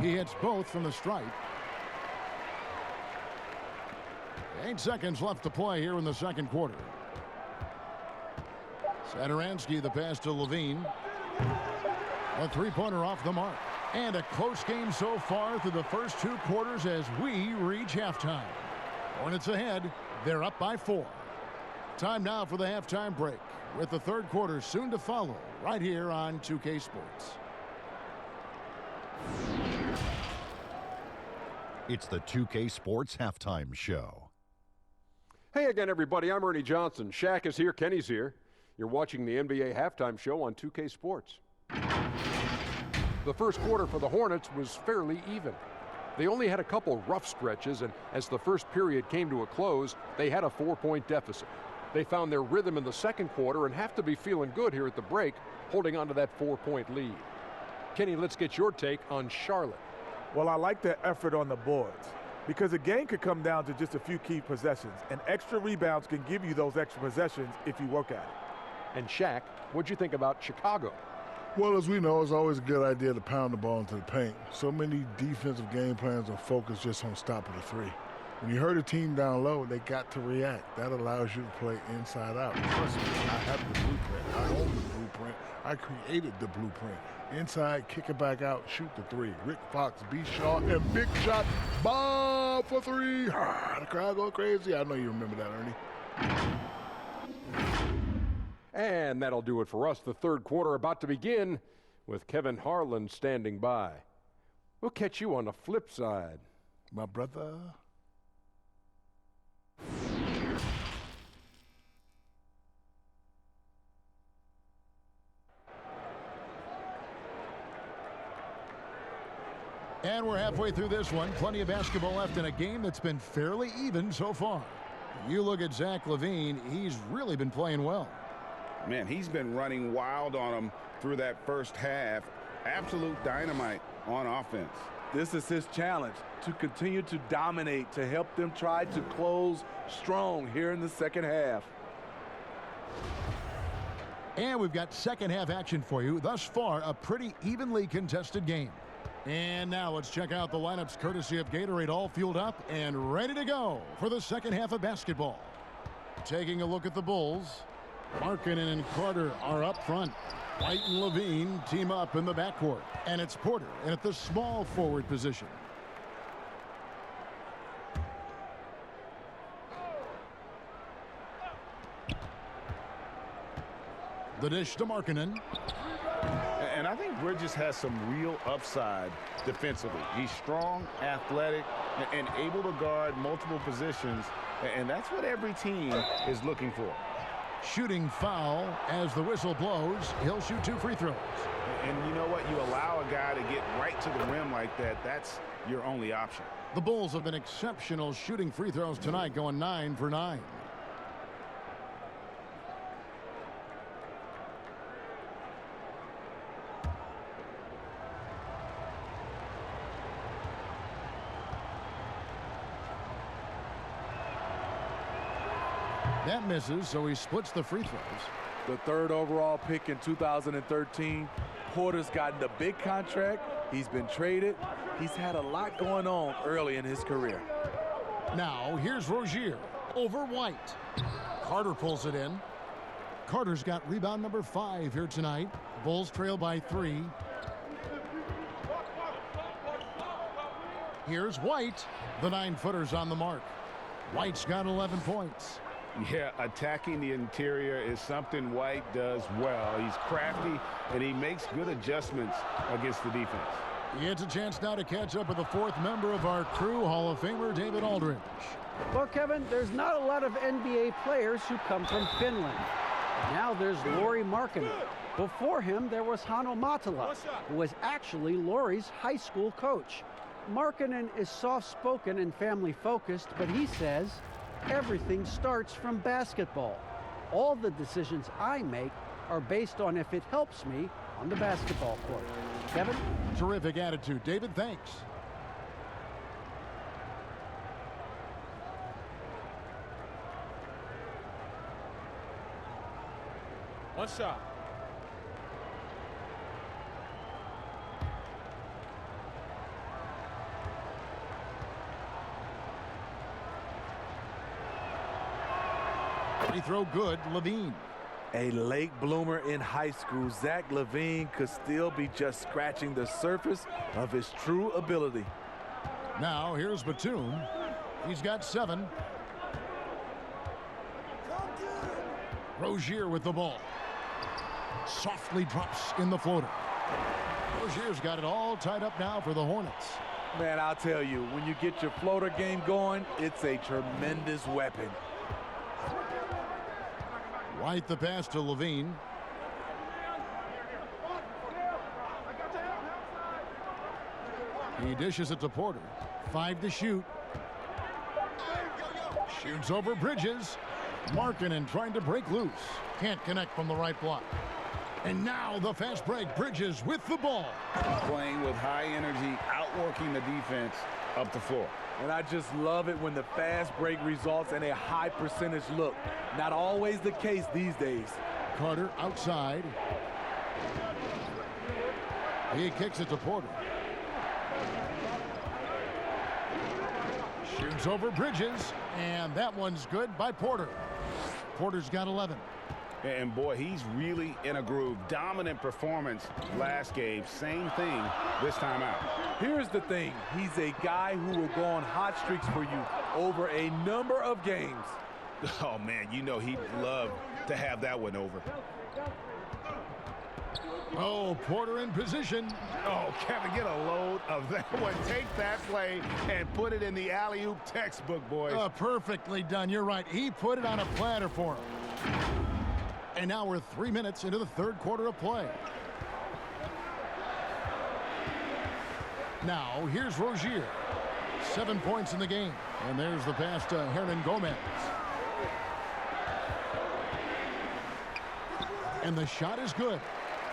[SPEAKER 1] He hits both from the stripe. 8 seconds left to play here in the second quarter. Satoransky, the pass to Levine. A 3-pointer off the mark. And a close game so far through the first 2 quarters as we reach halftime. Hornets ahead. They're up by 4. Time now for the halftime break, with the third quarter soon to follow right here on 2K Sports.
[SPEAKER 8] It's the 2K Sports Halftime Show.
[SPEAKER 9] Hey again, everybody. I'm Ernie Johnson. Shaq is here. Kenny's here. You're watching the NBA Halftime Show on 2K Sports. The first quarter for the Hornets was fairly even. They only had a couple rough stretches, and as the first period came to a close, they had a 4-point deficit. They found their rhythm in the second quarter and have to be feeling good here at the break, holding on to that 4-point lead. Kenny, let's get your take on Charlotte.
[SPEAKER 10] Well, I like their effort on the boards because a game could come down to just a few key possessions, and extra rebounds can give you those extra possessions if you work at it.
[SPEAKER 9] And Shaq, what'd you think about Chicago?
[SPEAKER 11] Well, as we know, it's always a good idea to pound the ball into the paint. So many defensive game plans are focused just on stopping the 3. When you hurt a team down low, they got to react. That allows you to play inside out. Trust me, I have the blueprint. I own the blueprint. I created the blueprint. Inside, kick it back out, shoot the three. Rick Fox, B. Shaw, and big shot, Bob for three. The crowd go crazy. I know you remember that, Ernie.
[SPEAKER 9] And that'll do it for us. The third quarter about to begin with Kevin Harlan standing by. We'll catch you on the flip side.
[SPEAKER 11] My brother.
[SPEAKER 1] And we're halfway through this one. Plenty of basketball left in a game that's been fairly even so far. You look at Zach LaVine, he's really been playing well.
[SPEAKER 2] Man, he's been running wild on him through that first half. Absolute dynamite on offense.
[SPEAKER 3] This is his challenge, to continue to dominate, to help them try to close strong here in the second half.
[SPEAKER 1] And we've got second half action for you. Thus far, a pretty evenly contested game. And now let's check out the lineups courtesy of Gatorade, all fueled up and ready to go for the second half of basketball. Taking a look at the Bulls, Markkanen and Carter are up front. White and LaVine team up in the backcourt. And it's Porter at the small forward position. The dish to Markkanen.
[SPEAKER 2] And I think Bridges has some real upside defensively. He's strong, athletic, and able to guard multiple positions. And that's what every team is looking for.
[SPEAKER 1] Shooting foul as the whistle blows. He'll shoot 2 free throws.
[SPEAKER 2] And you know what? You allow a guy to get right to the rim like that. That's your only option.
[SPEAKER 1] The Bulls have been exceptional shooting free throws tonight, going 9 for 9. That misses, so he splits the free throws.
[SPEAKER 3] The third overall pick in 2013. Porter's gotten a big contract. He's been traded. He's had a lot going on early in his career.
[SPEAKER 1] Now, here's Rozier over White. Carter pulls it in. Carter's got rebound number 5 here tonight. Bulls trail by 3. Here's White. The 9-footer's on the mark. White's got 11 points.
[SPEAKER 2] Yeah, attacking the interior is something White does well. He's crafty, and he makes good adjustments against the defense.
[SPEAKER 1] It's a chance now to catch up with the 4th member of our crew, Hall of Famer David Aldridge.
[SPEAKER 5] Well, Kevin, there's not a lot of NBA players who come from Finland. Now there's Lauri Markkanen. Before him, there was Hanno Matala, who was actually Lauri's high school coach. Markkanen is soft-spoken and family-focused, but he says everything starts from basketball. All the decisions I make are based on if it helps me on the basketball court. Kevin?
[SPEAKER 1] Terrific attitude. David, thanks.
[SPEAKER 4] One shot.
[SPEAKER 1] Free throw good, LaVine.
[SPEAKER 3] A late bloomer in high school, Zach LaVine could still be just scratching the surface of his true ability.
[SPEAKER 1] Now here's Batum. He's got 7. Rozier with the ball. Softly drops in the floater. Rozier's got it all tied up now for the Hornets.
[SPEAKER 3] Man, I'll tell you, when you get your floater game going, it's a tremendous weapon.
[SPEAKER 1] White the pass to LaVine. He dishes it to Porter. 5 to shoot. Shoots over Bridges. Markkanen trying to break loose. Can't connect from the right block. And now the fast break. Bridges with the ball.
[SPEAKER 2] Playing with high energy, outworking the defense up the floor.
[SPEAKER 3] And I just love it when the fast break results in a high percentage look. Not always the case these days.
[SPEAKER 1] Carter outside. He kicks it to Porter. Shoots over Bridges, and that one's good by Porter. Porter's got 11.
[SPEAKER 2] And boy, he's really in a groove. Dominant performance last game. Same thing this time out.
[SPEAKER 3] Here's the thing. He's a guy who will go on hot streaks for you over a number of games.
[SPEAKER 7] Oh, man, you know he'd love to have that one over.
[SPEAKER 1] Oh, Porter in position.
[SPEAKER 2] Oh, Kevin, get a load of that one. Take that play and put it in the alley-oop textbook, boys.
[SPEAKER 1] Perfectly done. You're right. He put it on a platter for him. And now we're 3 minutes into the third quarter of play. Now, here's Rozier. 7 points in the game. And there's the pass to Hernan Gomez. And the shot is good.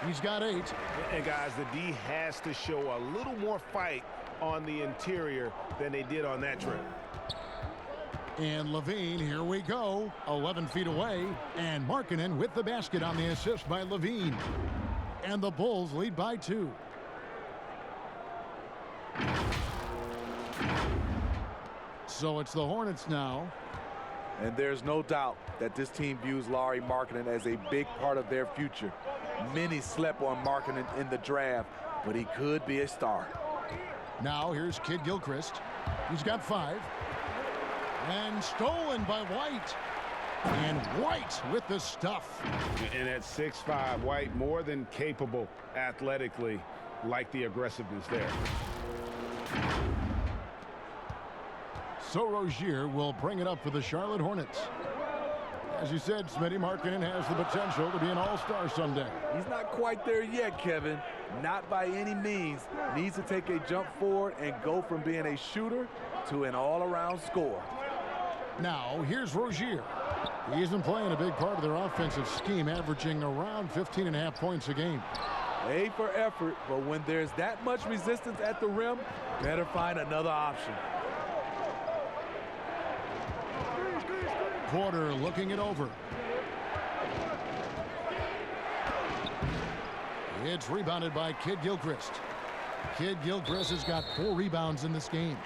[SPEAKER 1] He's got 8.
[SPEAKER 6] And guys, the D has to show a little more fight on the interior than they did on that trip.
[SPEAKER 1] And Levine, here we go. 11 feet away. And Markkanen with the basket on the assist by Levine. And the Bulls lead by 2. So it's the Hornets now.
[SPEAKER 3] And there's no doubt that this team views Lauri Markkanen as a big part of their future. Many slept on Markkanen in the draft, but he could be a star.
[SPEAKER 1] Now here's Kid Gilchrist. He's got 5. And stolen by White. And White with the stuff.
[SPEAKER 2] And at 6'5", White more than capable athletically, like the aggressiveness there.
[SPEAKER 1] So Rozier will bring it up for the Charlotte Hornets. As you said, Smitty, Markkanen has the potential to be an all-star someday.
[SPEAKER 3] He's not quite there yet, Kevin. Not by any means. Needs to take a jump forward and go from being a shooter to an all-around scorer.
[SPEAKER 1] Now, here's Rozier. He isn't playing a big part of their offensive scheme, averaging around 15.5 points a game.
[SPEAKER 3] A for effort, but when there's that much resistance at the rim, better find another option.
[SPEAKER 1] Porter looking it over. It's rebounded by Kid Gilchrist. Kid Gilchrist has got 4 rebounds in this game.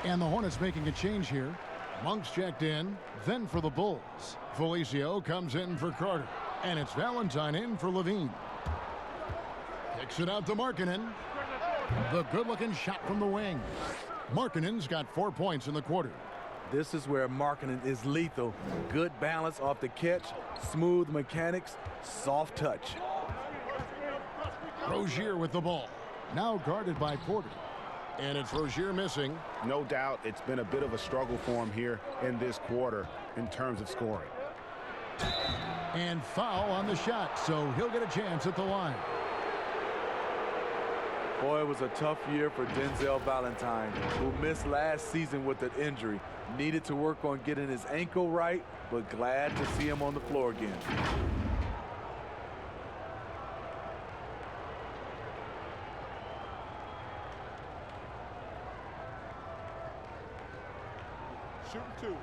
[SPEAKER 1] And the Hornets making a change here. Monk's checked in, then for the Bulls. Felicio comes in for Carter. And it's Valentine in for Levine. Kicks it out to Markkanen. The good-looking shot from the wing. Markkanen's got 4 points in the quarter.
[SPEAKER 3] This is where Markkanen is lethal. Good balance off the catch, smooth mechanics, soft touch.
[SPEAKER 1] Rozier with the ball. Now guarded by Porter. And it's Rozier missing.
[SPEAKER 2] No doubt it's been a bit of a struggle for him here in this quarter in terms of scoring.
[SPEAKER 1] And foul on the shot, so he'll get a chance at the line.
[SPEAKER 3] Boy, it was a tough year for Denzel Valentine, who missed last season with an injury. Needed to work on getting his ankle right, but glad to see him on the floor again.
[SPEAKER 4] Shooting 2.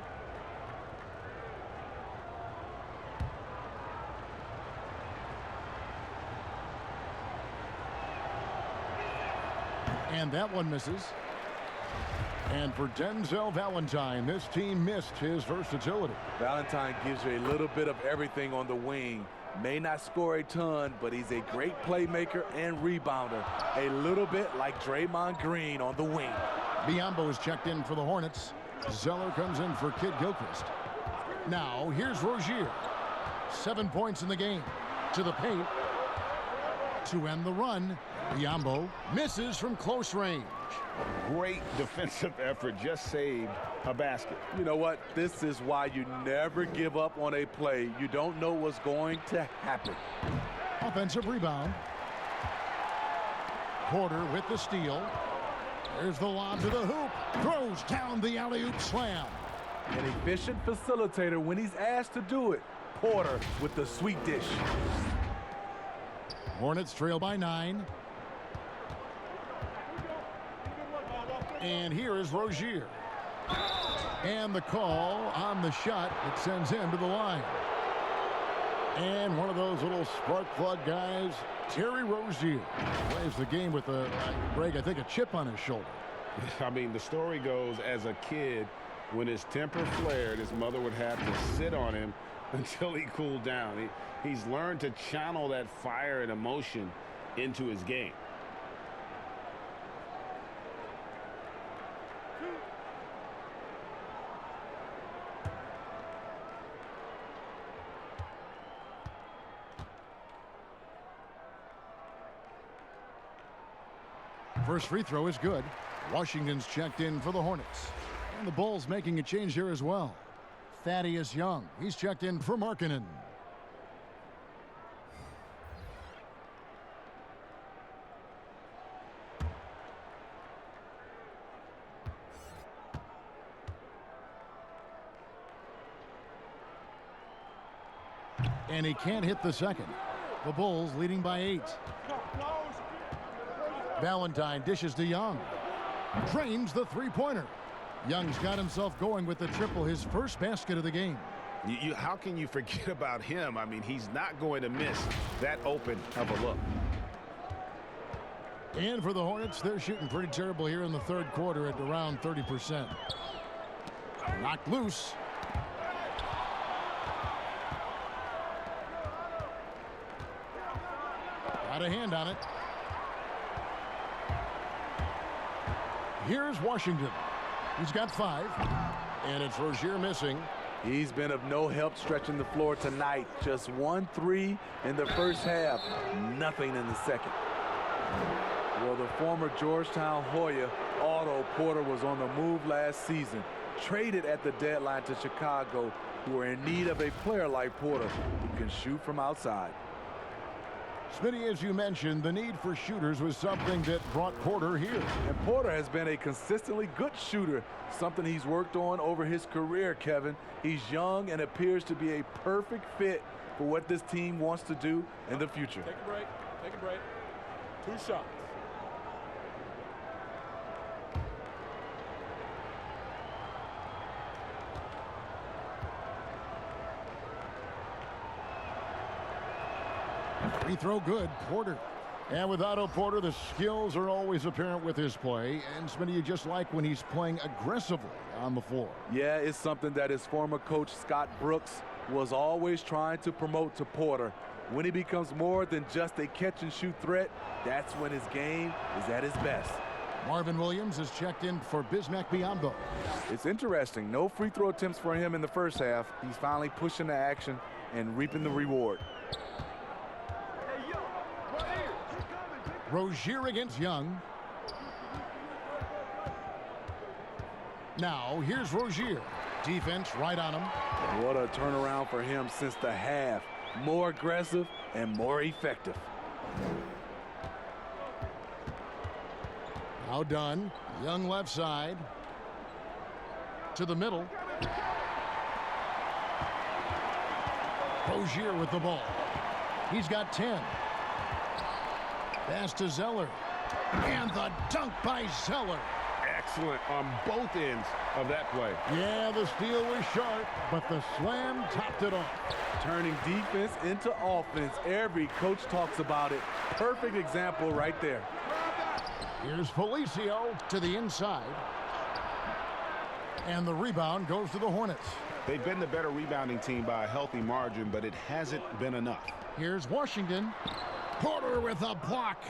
[SPEAKER 1] And that one misses. And for Denzel Valentine, this team missed his versatility.
[SPEAKER 3] Valentine gives you a little bit of everything on the wing. May not score a ton, but he's a great playmaker and rebounder. A little bit like Draymond Green on the wing.
[SPEAKER 1] Biyombo is checked in for the Hornets. Zeller comes in for Kid Gilchrist. Now, here's Rozier. 7 points in the game. To the paint. To end the run. Biyombo misses from close range.
[SPEAKER 2] Great defensive effort, just saved a basket.
[SPEAKER 3] You know what? This is why you never give up on a play. You don't know what's going to happen.
[SPEAKER 1] Offensive rebound. Porter with the steal. There's the lob to the hoop. Throws down the alley-oop slam.
[SPEAKER 3] An efficient facilitator when he's asked to do it. Porter with the sweet dish.
[SPEAKER 1] Hornets trail by 9. And here is Rozier. And the call on the shot that sends him to the line. And one of those little spark plug guys, Terry Rozier, plays the game with Greg, I think, a chip on his shoulder.
[SPEAKER 6] I mean, the story goes, as a kid, when his temper flared, his mother would have to sit on him until he cooled down. He's learned to channel that fire and emotion into his game.
[SPEAKER 1] First free throw is good. Washington's checked in for the Hornets. And the Bulls making a change here as well. Thaddeus Young, he's checked in for Markkanen. And he can't hit the second. The Bulls leading by 8. Valentine dishes to Young. Drains the three-pointer. Young's got himself going with the triple, his first basket of the game.
[SPEAKER 7] How can you forget about him? I mean, he's not going to miss that open of a look.
[SPEAKER 1] And for the Hornets, they're shooting pretty terrible here in the third quarter at around 30%. Knocked loose. Got a hand on it. Here's Washington. He's got 5. And it's Rozier missing.
[SPEAKER 3] He's been of no help stretching the floor tonight. Just 1 3 in the first half. Nothing in the second. Well, the former Georgetown Hoya, Otto Porter, was on the move last season. Traded at the deadline to Chicago, who are in need of a player like Porter who can shoot from outside.
[SPEAKER 1] Smitty, as you mentioned, the need for shooters was something that brought Porter here.
[SPEAKER 3] And Porter has been a consistently good shooter, something he's worked on over his career, Kevin. He's young and appears to be a perfect fit for what this team wants to do in the future.
[SPEAKER 4] Take a break. Take a break. 2 shots.
[SPEAKER 1] Free throw good, Porter. And with Otto Porter, the skills are always apparent with his play. And Smitty, you just like when he's playing aggressively on the floor.
[SPEAKER 3] Yeah, it's something that his former coach, Scott Brooks, was always trying to promote to Porter. When he becomes more than just a catch-and-shoot threat, that's when his game is at his best.
[SPEAKER 1] Marvin Williams is checked in for Bismack Biyombo.
[SPEAKER 3] It's interesting. No free throw attempts for him in the first half. He's finally pushing the action and reaping the reward.
[SPEAKER 1] Rozier against Young. Now, here's Rozier. Defense right on him.
[SPEAKER 3] What a turnaround for him since the half. More aggressive and more effective.
[SPEAKER 1] Now done. Young left side. To the middle. Rozier with the ball. He's got 10. Pass to Zeller. And the dunk by Zeller.
[SPEAKER 6] Excellent on both ends of that play.
[SPEAKER 1] Yeah, the steal was sharp, but the slam topped it off.
[SPEAKER 3] Turning defense into offense. Every coach talks about it. Perfect example right there.
[SPEAKER 1] Here's Felicio to the inside. And the rebound goes to the Hornets.
[SPEAKER 6] They've been the better rebounding team by a healthy margin, but it hasn't been enough.
[SPEAKER 1] Here's Washington. Porter with a block.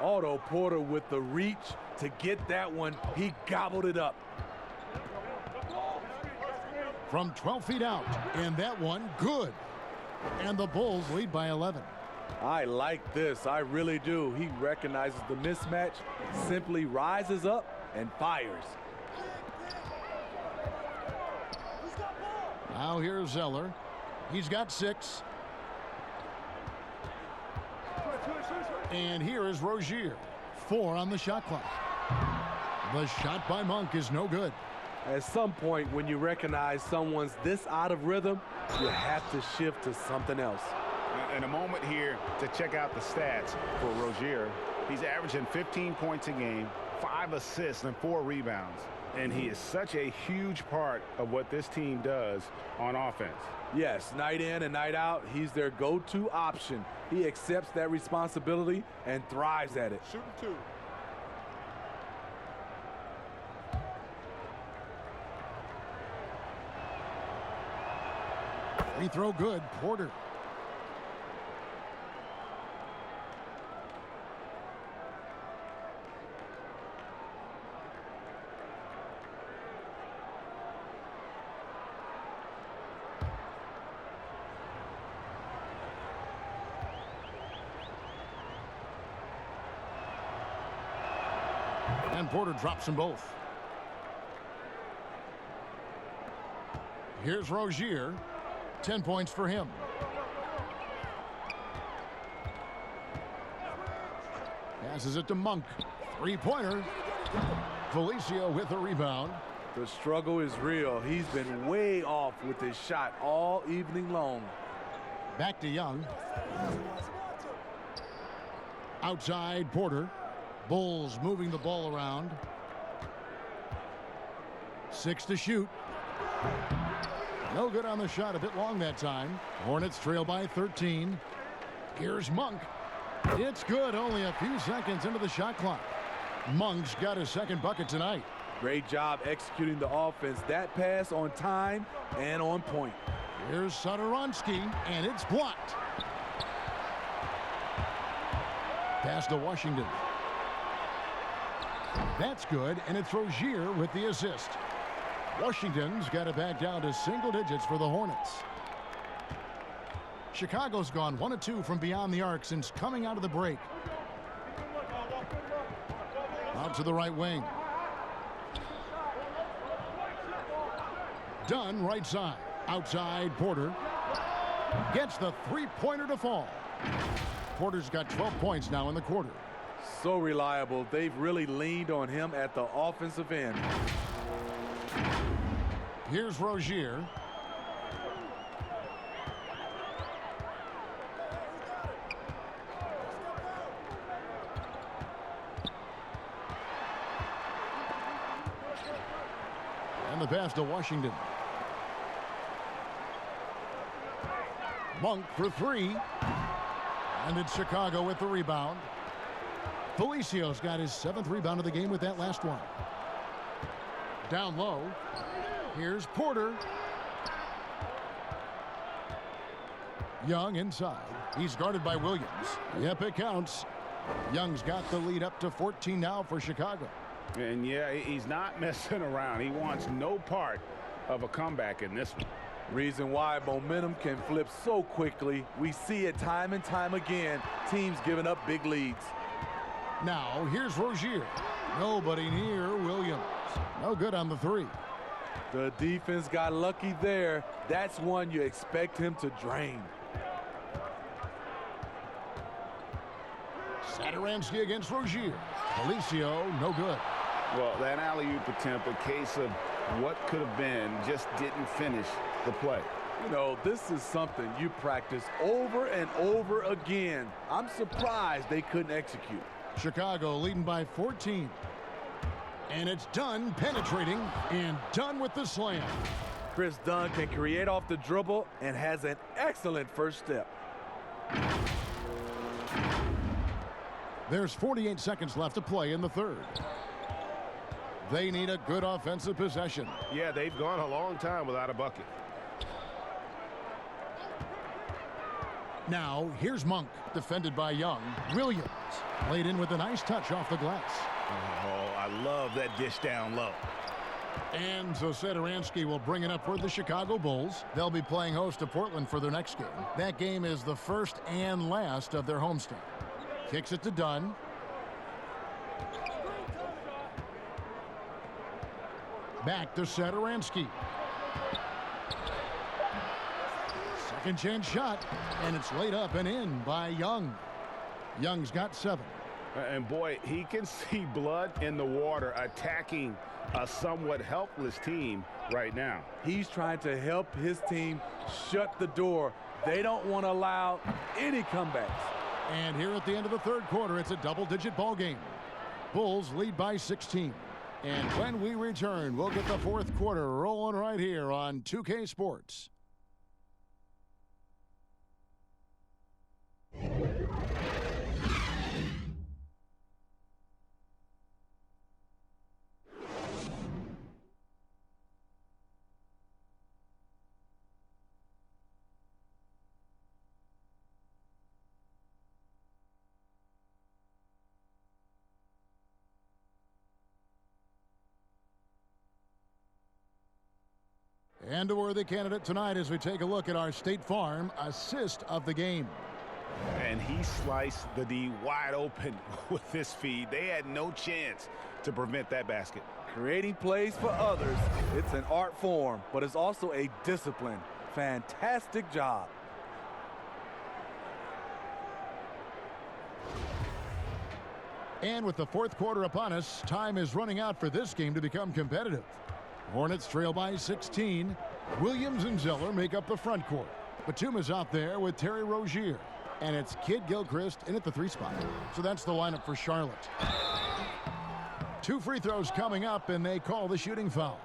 [SPEAKER 3] Otto Porter with the reach to get that one. He gobbled it up.
[SPEAKER 1] From 12 feet out. And that one, good. And the Bulls lead by 11.
[SPEAKER 3] I like this. I really do. He recognizes the mismatch, simply rises up and fires.
[SPEAKER 1] Now here's Zeller. He's got 6. And here is Rozier. 4 on the shot clock. The shot by Monk is no good.
[SPEAKER 3] At some point, when you recognize someone's this out of rhythm, you have to shift to something else.
[SPEAKER 2] And a moment here to check out the stats for Rozier. He's averaging 15 points a game, 5 assists, and 4 rebounds. And he is such a huge part of what this team does on offense.
[SPEAKER 3] Yes, night in and night out, he's their go-to option. He accepts that responsibility and thrives at it.
[SPEAKER 4] Shooting 2.
[SPEAKER 1] Free throw good. Porter. And Porter drops them both. Here's Rozier. 10 points for him. Passes it to Monk. Three-pointer. Felicio with the rebound.
[SPEAKER 3] The struggle is real. He's been way off with his shot all evening long.
[SPEAKER 1] Back to Young. Outside Porter. Bulls moving the ball around. 6 to shoot. No good on the shot, a bit long that time. Hornets trail by 13. Here's Monk. It's good, only a few seconds into the shot clock. Monk's got his second bucket tonight.
[SPEAKER 3] Great job executing the offense. That pass on time and on point.
[SPEAKER 1] Here's Satoransky, and it's blocked. Pass to Washington. That's good, and it's Rozier with the assist. Washington's got it back down to single digits for the Hornets. Chicago's gone 1 of 2 from beyond the arc since coming out of the break. Out to the right wing. Dunn right side. Outside Porter. Gets the three-pointer to fall. Porter's got 12 points now in the quarter.
[SPEAKER 3] So reliable. They've really leaned on him at the offensive end.
[SPEAKER 1] Here's Rozier. And the pass to Washington. Monk for three. And it's Chicago with the rebound. Felicio's got his 7th rebound of the game with that last one. Down low. Here's Porter. Young inside. He's guarded by Williams. Yep, it counts. Young's got the lead up to 14 now for Chicago.
[SPEAKER 2] And yeah, he's not messing around. He wants no part of a comeback in this one.
[SPEAKER 3] Reason why momentum can flip so quickly. We see it time and time again. Teams giving up big leads.
[SPEAKER 1] Now, here's Rozier. Nobody near Williams. No good on the three.
[SPEAKER 3] The defense got lucky there. That's one you expect him to drain.
[SPEAKER 1] Satoransky against Rozier. Felicio, no good.
[SPEAKER 2] Well, that alley-oop attempt, a case of what could have been, just didn't finish the play.
[SPEAKER 3] You know, this is something you practice over and over again. I'm surprised they couldn't execute.
[SPEAKER 1] Chicago leading by 14. And it's Dunn penetrating, and Dunn with the slam.
[SPEAKER 3] Chris Dunn can create off the dribble and has an excellent first step.
[SPEAKER 1] There's 48 seconds left to play in the third. They need a good offensive possession.
[SPEAKER 6] Yeah, they've gone a long time without a bucket.
[SPEAKER 1] Now, here's Monk, defended by Young. Williams laid in with a nice touch off the glass.
[SPEAKER 7] Oh, I love that dish down low.
[SPEAKER 1] And so Satoransky will bring it up for the Chicago Bulls. They'll be playing host to Portland for their next game. That game is the first and last of their homestand. Kicks it to Dunn. Back to Satoransky. Second chance shot, and it's laid up and in by Young. Young's got 7.
[SPEAKER 2] And boy, he can see blood in the water attacking a somewhat helpless team right now.
[SPEAKER 3] He's trying to help his team shut the door. They don't want to allow any comebacks.
[SPEAKER 1] And here at the end of the third quarter, it's a double-digit ball game. Bulls lead by 16. And when we return, we'll get the fourth quarter rolling right here on 2K Sports. And a worthy candidate tonight as we take a look at our State Farm assist of the game.
[SPEAKER 7] And he sliced the D wide open with this feed. They had no chance to prevent that basket.
[SPEAKER 3] Creating plays for others, it's an art form, but it's also a discipline. Fantastic job.
[SPEAKER 1] And with the fourth quarter upon us, time is running out for this game to become competitive. Hornets trail by 16. Williams and Zeller make up the front court. Batum is out there with Terry Rozier. And it's Kid Gilchrist in at the 3 spot. So that's the lineup for Charlotte. 2 free throws coming up, and they call the shooting foul.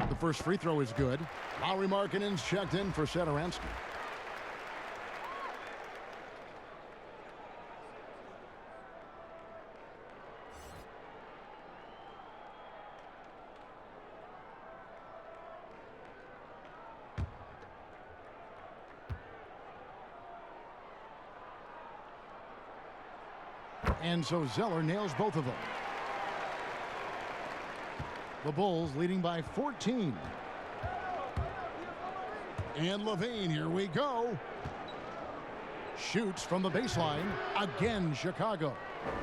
[SPEAKER 1] The first free throw is good. Lauri Markkanen's checked in for Satoransky. And so Zeller nails both of them. The Bulls leading by 14. And LaVine, here we go. Shoots from the baseline. Again, Chicago.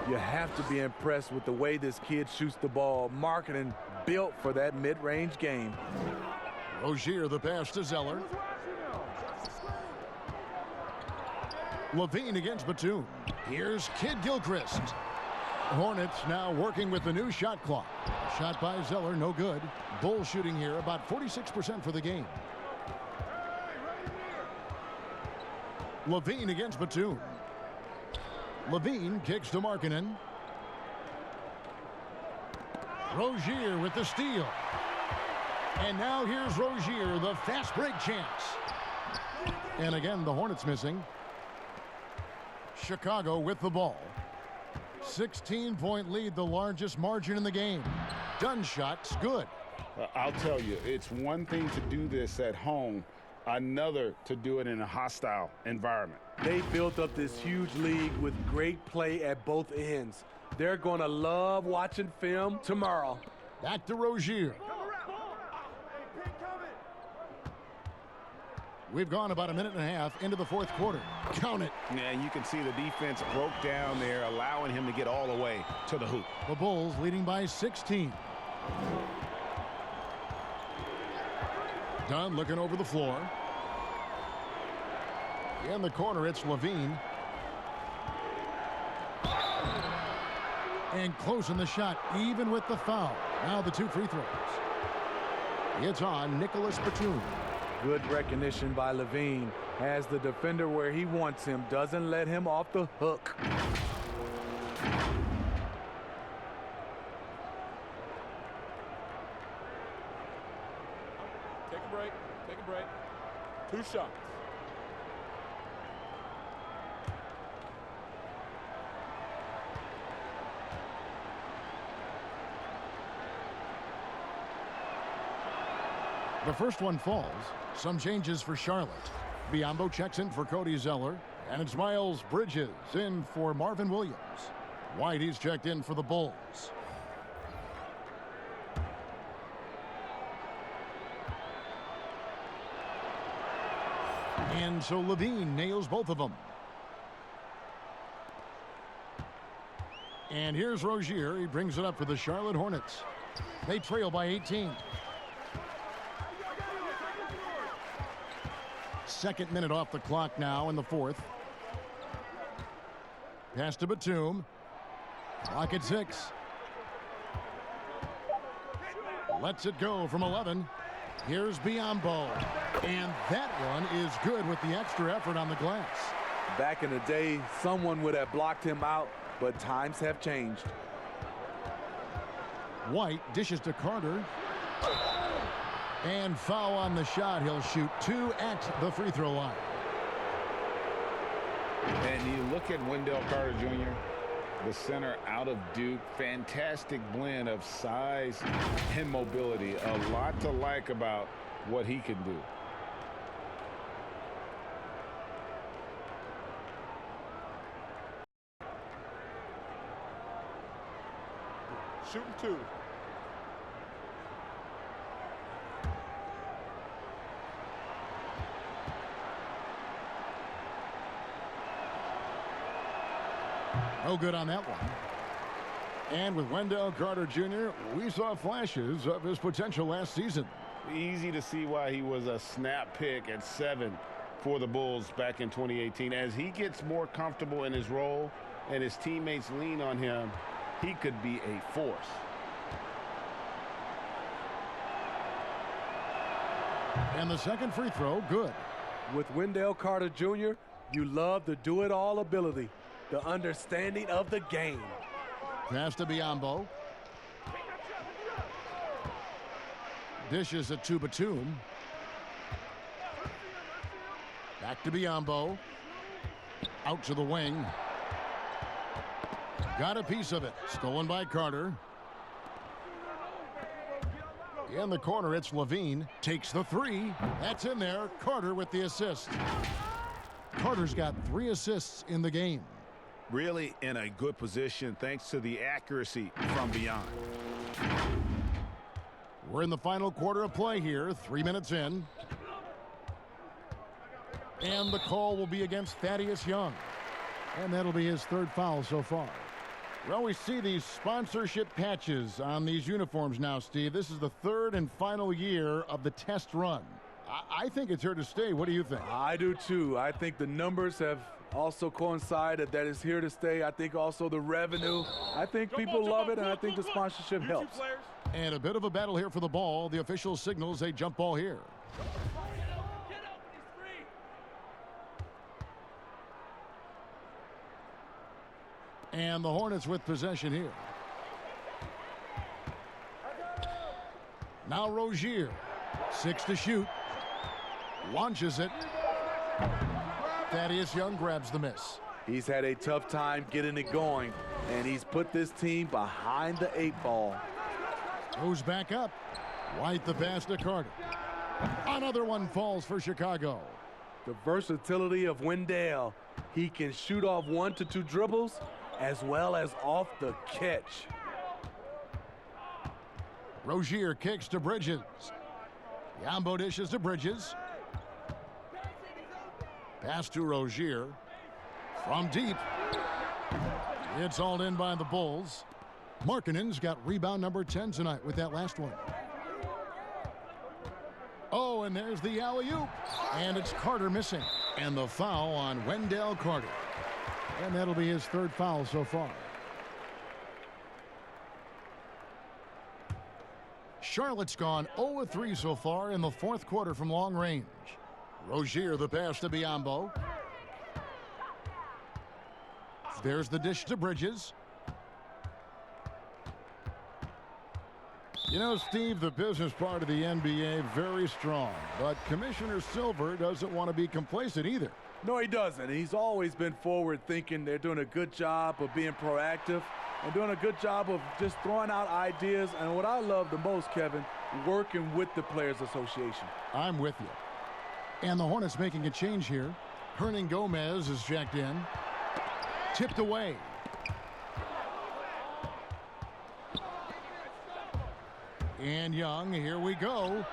[SPEAKER 3] You have to be impressed with the way this kid shoots the ball. Markkanen built for that mid-range game.
[SPEAKER 1] Rozier the pass to Zeller. LaVine against Batum. Here's Kid Gilchrist. Hornets now working with the new shot clock. Shot by Zeller, no good. Bulls shooting here about 46% for the game. LaVine against Batum. LaVine kicks to Markkanen. Rozier with the steal. And now here's Rozier, the fast break chance. And again, the Hornets missing. Chicago with the ball. 16-point lead, the largest margin in the game. Done shot's good.
[SPEAKER 2] I'll tell you, it's one thing to do this at home, another to do it in a hostile environment.
[SPEAKER 3] They built up this huge league with great play at both ends. They're going to love watching film tomorrow.
[SPEAKER 1] Back to Rozier. We've gone about a minute and a half into the fourth quarter. Count it.
[SPEAKER 7] Yeah, you can see the defense broke down there, allowing him to get all the way to the hoop.
[SPEAKER 1] The Bulls leading by 16. Dunn looking over the floor. In the corner, it's LaVine. And closing the shot, even with the foul. Now the 2 free throws. It's on Nicholas Batum.
[SPEAKER 3] Good recognition by LaVine. Has the defender where he wants him. Doesn't let him off the hook.
[SPEAKER 4] Take a break. Take a break. 2 shots.
[SPEAKER 1] The first one falls. Some changes for Charlotte. Biyombo checks in for Cody Zeller. And it's Miles Bridges in for Marvin Williams. White, he's checked in for the Bulls. And so LaVine nails both of them. And here's Rozier. He brings it up for the Charlotte Hornets. They trail by 18. Second minute off the clock now in the fourth. Pass to Batum. Clock at 6. Lets it go from 11. Here's Biyombo. And that one is good with the extra effort on the glass.
[SPEAKER 3] Back in the day, someone would have blocked him out but times have changed.
[SPEAKER 1] White dishes to Carter. And foul on the shot. He'll shoot 2 at the free throw line.
[SPEAKER 2] And you look at Wendell Carter Jr., the center out of Duke. Fantastic blend of size and mobility. A lot to like about what he can do.
[SPEAKER 4] Shooting 2.
[SPEAKER 1] No good on that one. And with Wendell Carter Jr., we saw flashes of his potential last season.
[SPEAKER 6] Easy to see why he was a snap pick at 7 for the Bulls back in 2018. As he gets more comfortable in his role and his teammates lean on him, he could be a force.
[SPEAKER 1] And the second free throw, good.
[SPEAKER 3] With Wendell Carter Jr., you love the do-it-all ability, the understanding of the game.
[SPEAKER 1] Pass to Biyombo. Dishes it to Batum. Back to Biyombo. Out to the wing. Got a piece of it. Stolen by Carter. In the corner, it's Levine. Takes the 3. That's in there. Carter with the assist. Carter's got 3 assists in the game.
[SPEAKER 7] Really in a good position thanks to the accuracy from beyond.
[SPEAKER 1] We're in the final quarter of play here. 3 minutes in. And the call will be against Thaddeus Young. And that'll be his 3rd foul so far. Well, we see these sponsorship patches on these uniforms now, Steve. This is the 3rd and final year of the test run. I think it's here to stay. What do you think?
[SPEAKER 3] I do too. I think the numbers have also coincided that it's here to stay. I think also the revenue. I think people love it, and I think the sponsorship helps.
[SPEAKER 1] And a bit of a battle here for the ball. The official signals a jump ball here. And the Hornets with possession here. Now Rozier. 6 to shoot. Launches it. Thaddeus Young grabs the miss.
[SPEAKER 3] He's had a tough time getting it going, and he's put this team behind the 8 ball.
[SPEAKER 1] Goes back up. White the pass to Carter. Another one falls for Chicago.
[SPEAKER 3] The versatility of Wendell. He can shoot off 1 to 2 dribbles as well as off the catch.
[SPEAKER 1] Rozier kicks to Bridges. Yambo dishes to Bridges. Pass to Rozier. From deep. It's hauled in by the Bulls. Markkanen's got rebound number 10 tonight with that last one. Oh, and there's the alley-oop. And it's Carter missing. And the foul on Wendell Carter. And that'll be his 3rd foul so far. Charlotte's gone 0-3 so far in the 4th quarter from long range. Rozier the pass to Biyombo. There's the dish to Bridges. You know, Steve, the business part of the NBA, very strong. But Commissioner Silver doesn't want to be complacent either.
[SPEAKER 3] No, he doesn't. He's always been forward thinking. They're doing a good job of being proactive and doing a good job of just throwing out ideas. And what I love the most, Kevin, working with the Players Association.
[SPEAKER 1] I'm with you. And the Hornets making a change here. Hernan Gomez is checked in. Tipped away. And Young, here we go.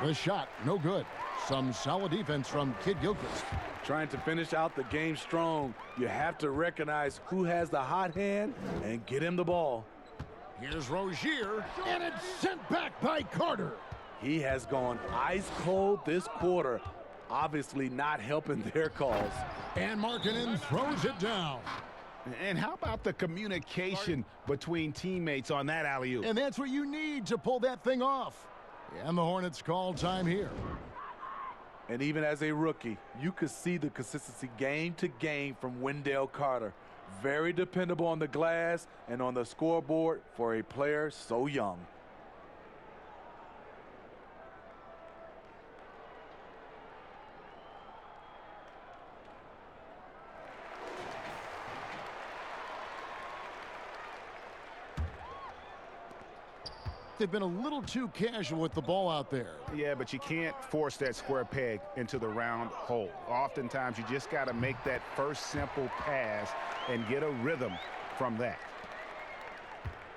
[SPEAKER 1] The shot, no good. Some solid defense from Kid Gilchrist.
[SPEAKER 3] Trying to finish out the game strong. You have to recognize who has the hot hand and get him the ball.
[SPEAKER 1] Here's Rozier, and it's sent back by Carter.
[SPEAKER 3] He has gone ice cold this quarter, obviously not helping their cause.
[SPEAKER 1] And Markkanen throws it down.
[SPEAKER 7] And how about the communication between teammates on that alley-oop?
[SPEAKER 1] And that's what you need to pull that thing off. And the Hornets call time here.
[SPEAKER 3] And even as a rookie, you could see the consistency game to game from Wendell Carter. Very dependable on the glass and on the scoreboard for a player so young.
[SPEAKER 1] They've been a little too casual with the ball out there.
[SPEAKER 7] Yeah, but you can't force that square peg into the round hole. Oftentimes, you just got to make that first simple pass and get a rhythm from that.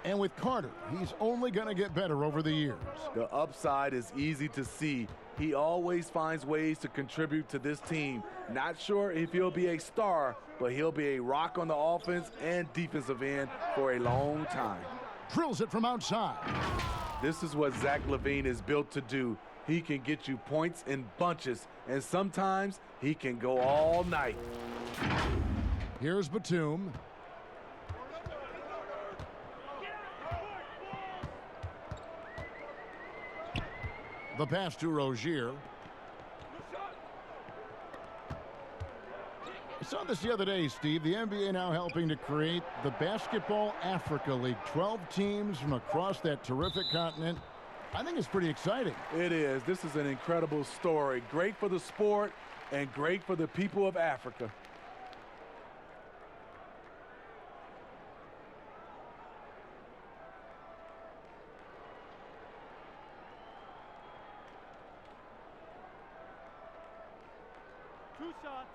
[SPEAKER 1] And with Carter, he's only going to get better over the years.
[SPEAKER 3] The upside is easy to see. He always finds ways to contribute to this team. Not sure if he'll be a star, but he'll be a rock on the offense and defensive end for a long time.
[SPEAKER 1] Drills it from outside.
[SPEAKER 3] This is what Zach LaVine is built to do. He can get you points in bunches, and sometimes he can go all night.
[SPEAKER 1] Here's Batum. The pass to Rozier. I saw this the other day, Steve. The NBA now helping to create the Basketball Africa League. 12 teams from across that terrific continent. I think it's pretty exciting.
[SPEAKER 3] It is. This is an incredible story. Great for the sport and great for the people of Africa.
[SPEAKER 4] Two shots.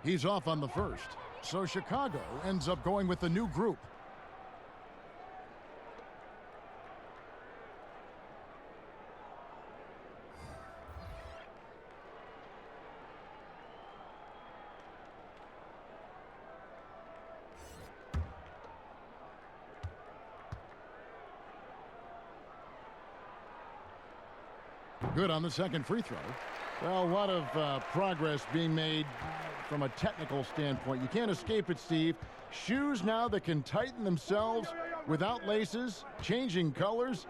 [SPEAKER 1] He's off on the first. So Chicago ends up going with the new group. Good on the second free throw. Well, a lot of progress being made from a technical standpoint. You can't escape it, Steve. Shoes now that can tighten themselves without laces, changing colors.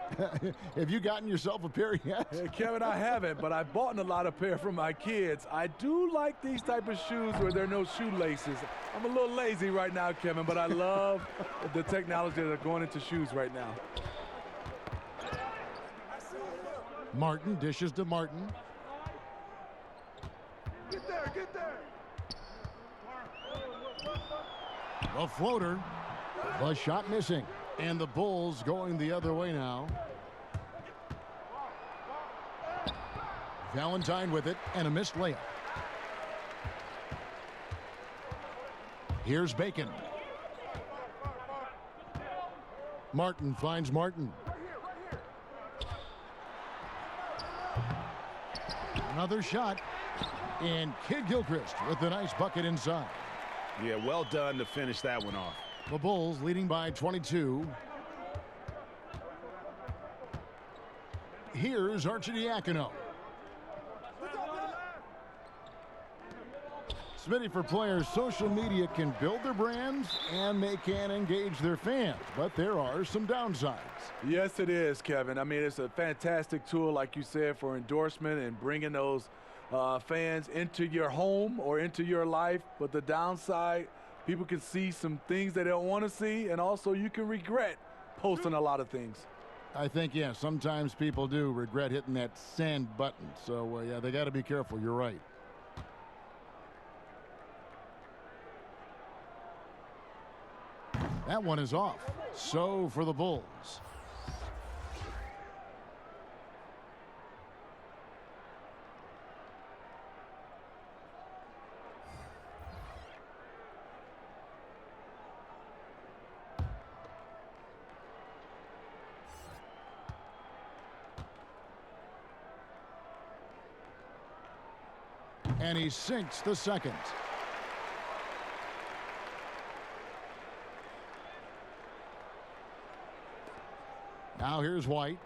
[SPEAKER 1] Have you gotten yourself a pair yet?
[SPEAKER 3] Hey, Kevin, I haven't, but I've bought a lot of pair for my kids. I do like these type of shoes where there are no shoelaces. I'm a little lazy right now, Kevin, but I love the technology that are going into shoes right now.
[SPEAKER 1] Martin dishes to Martin.
[SPEAKER 3] Get there, get there.
[SPEAKER 1] A floater. The shot missing. And the Bulls going the other way now. Valentine with it and a missed layup. Here's Bacon. Martin finds Martin. Another shot. And Kid Gilchrist with the nice bucket inside.
[SPEAKER 7] Yeah, well done to finish that one off.
[SPEAKER 1] The Bulls leading by 22. Here's Arcidiacono. Smitty, for players, social media can build their brands and they can engage their fans, but there are some downsides.
[SPEAKER 3] Yes, it is, Kevin. I mean, it's a fantastic tool, like you said, for endorsement and bringing those fans into your home or into your life. But the downside, people can see some things they don't want to see, and also you can regret posting a lot of things.
[SPEAKER 1] I think, yeah, sometimes people do regret hitting that send button. So, yeah, they got to be careful. You're right. That one is off. So for the Bulls. And he sinks the second. Now here's White.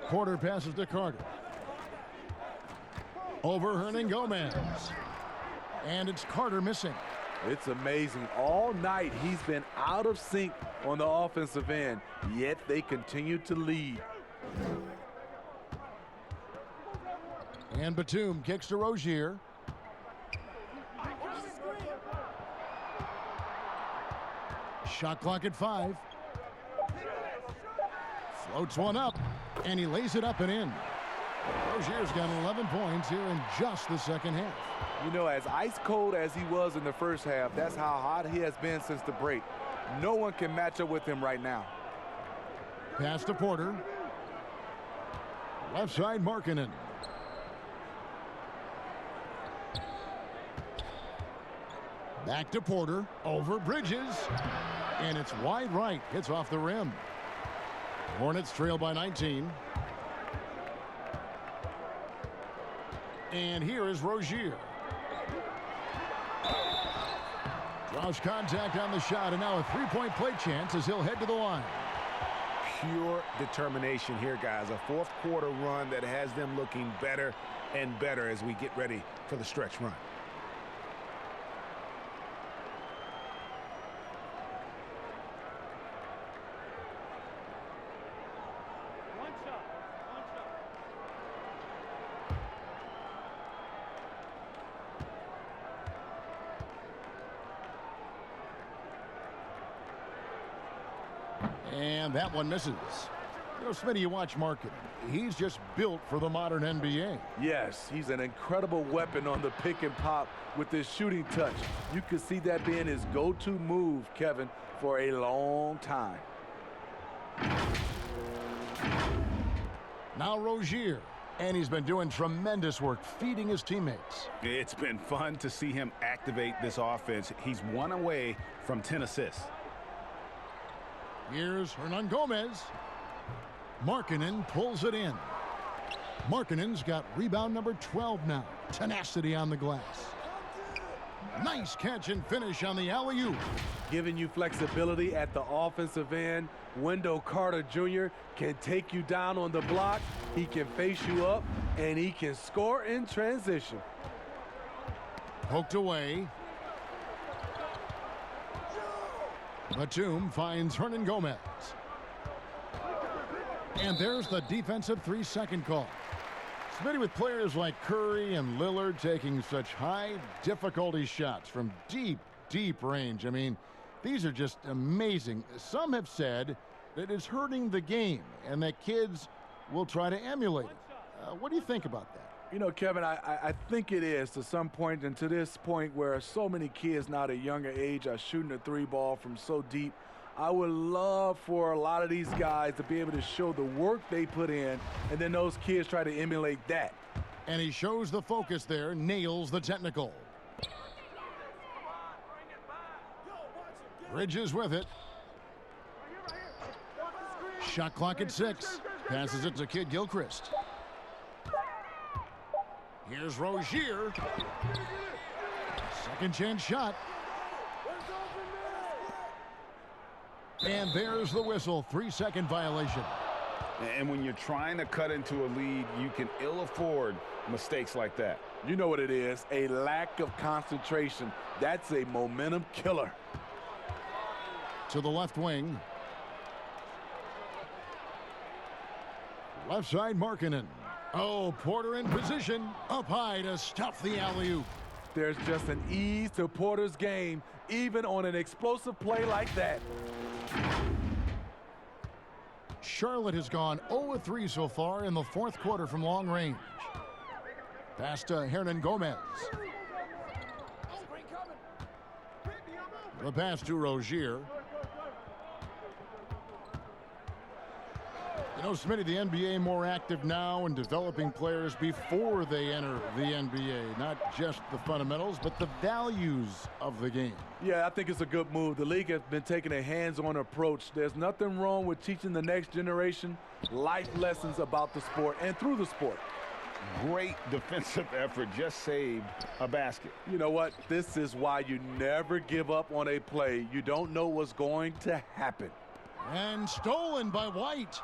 [SPEAKER 1] Porter passes to Carter. Over Hernan Gomez. And it's Carter missing.
[SPEAKER 3] It's amazing. All night he's been out of sync on the offensive end, yet they continue to lead.
[SPEAKER 1] And Batum kicks to Rozier. Shot clock at 5. Floats one up, and he lays it up and in. Rozier's got 11 points here in just the second half.
[SPEAKER 3] You know, as ice cold as he was in the first half, that's how hot he has been since the break. No one can match up with him right now.
[SPEAKER 1] Pass to Porter. Left side, Markkanen. Back to Porter, over Bridges, and it's wide right, hits off the rim. Hornets trail by 19. And here is Rozier. Draws contact on the shot, and now a three-point play chance as he'll head to the line.
[SPEAKER 7] Pure determination here, guys. A fourth quarter run that has them looking better and better as we get ready for the stretch run.
[SPEAKER 1] And that one misses. You know, Smitty, you watch Markkanen. He's just built for the modern NBA.
[SPEAKER 3] Yes, he's an incredible weapon on the pick and pop with his shooting touch. You could see that being his go-to move, Kevin, for a long time.
[SPEAKER 1] Now Rozier, and he's been doing tremendous work feeding his teammates.
[SPEAKER 7] It's been fun to see him activate this offense. He's one away from 10 assists.
[SPEAKER 1] Here's Hernangomez. Markkanen pulls it in. Markkanen's got rebound number 12 now. Tenacity on the glass. Nice catch and finish on the alley-oop.
[SPEAKER 3] Giving you flexibility at the offensive end. Wendell Carter Jr. can take you down on the block. He can face you up, and he can score in transition.
[SPEAKER 1] Poked away. Batum finds Hernangomez. And there's the defensive 3-second call. Smitty, with players like Curry and Lillard taking such high difficulty shots from deep, deep range. I mean, these are just amazing. Some have said that it's hurting the game and that kids will try to emulate it. What do you think about that?
[SPEAKER 3] You know, Kevin, I think it is to some point, and to this point where so many kids now at a younger age are shooting the three ball from so deep. I would love for a lot of these guys to be able to show the work they put in, and then those kids try to emulate that.
[SPEAKER 1] And he shows the focus there, nails the technical. Bridges with it. Shot clock at 6. Passes it to Kid Gilchrist. Here's Rozier. Second chance shot. And there's the whistle. 3-second violation.
[SPEAKER 2] And when you're trying to cut into a lead, you can ill afford mistakes like that.
[SPEAKER 3] You know what it is, a lack of concentration. That's a momentum killer.
[SPEAKER 1] To the left wing. Left side, Markkanen. Oh, Porter in position. Up high to stuff the alley-oop.
[SPEAKER 3] There's just an ease to Porter's game, even on an explosive play like that.
[SPEAKER 1] Charlotte has gone 0-3 so far in the fourth quarter from long range. Pass to Hernangomez. The pass to Rozier. You know, Smitty, the NBA more active now in developing players before they enter the NBA. Not just the fundamentals, but the values of the game.
[SPEAKER 3] Yeah, I think it's a good move. The league has been taking a hands-on approach. There's nothing wrong with teaching the next generation life lessons about the sport and through the sport.
[SPEAKER 2] Great defensive effort, just saved a basket.
[SPEAKER 3] You know what? This is why you never give up on a play. You don't know what's going to happen.
[SPEAKER 1] And stolen by White.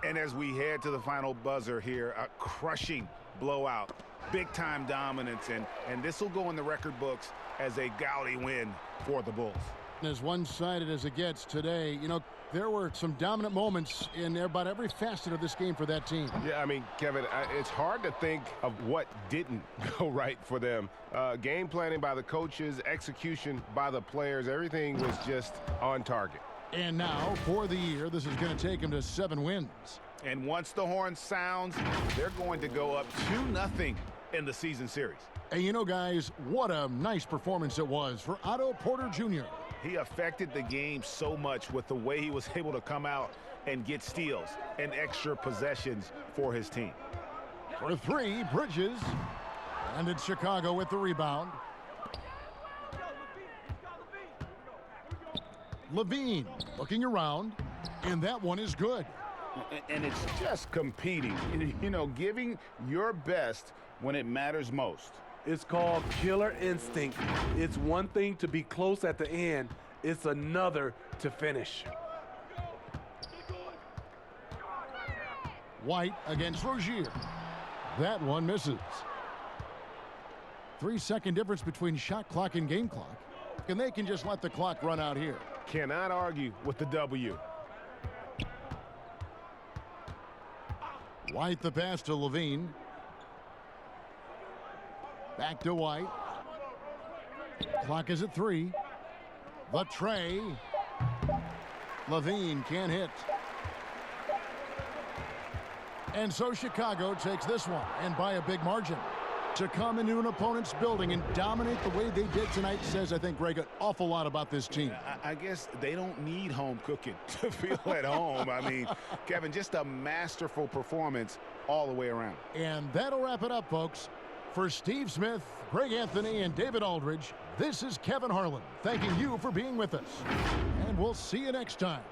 [SPEAKER 7] And as we head to the final buzzer here, a crushing blowout, big-time dominance, and this will go in the record books as a gaudy win for the Bulls.
[SPEAKER 1] As one-sided as it gets today, you know, there were some dominant moments in about every facet of this game for that team.
[SPEAKER 6] Yeah, I mean, Kevin, it's hard to think of what didn't go right for them. Game planning by the coaches, execution by the players, everything was just on target.
[SPEAKER 1] And now, for the year, this is going to take them to 7 wins.
[SPEAKER 7] And once the horn sounds, they're going to go up 2-0 in the season series.
[SPEAKER 1] And you know, guys, what a nice performance it was for Otto Porter Jr.
[SPEAKER 7] He affected the game so much with the way he was able to come out and get steals and extra possessions for his team.
[SPEAKER 1] For 3, Bridges. And it's Chicago with the rebound. Levine looking around, and that one is good.
[SPEAKER 2] And it's just competing, you know, giving your best when it matters most.
[SPEAKER 3] It's called killer instinct. It's one thing to be close at the end. It's another to finish.
[SPEAKER 1] White against Rozier. That one misses. 3-second difference between shot clock and game clock. And they can just let the clock run out here.
[SPEAKER 6] Cannot argue with the W.
[SPEAKER 1] White the pass to Levine. Back to White. Clock is at 3. The tray. Levine can't hit. And so Chicago takes this one, and by a big margin. To come into an opponent's building and dominate the way they did tonight says, I think, Greg, an awful lot about this team.
[SPEAKER 7] I guess they don't need home cooking to feel at home. I mean, Kevin, just a masterful performance all the way around.
[SPEAKER 1] And that'll wrap it up, folks. For Steve Smith, Greg Anthony, and David Aldridge, this is Kevin Harlan thanking you for being with us. And we'll see you next time.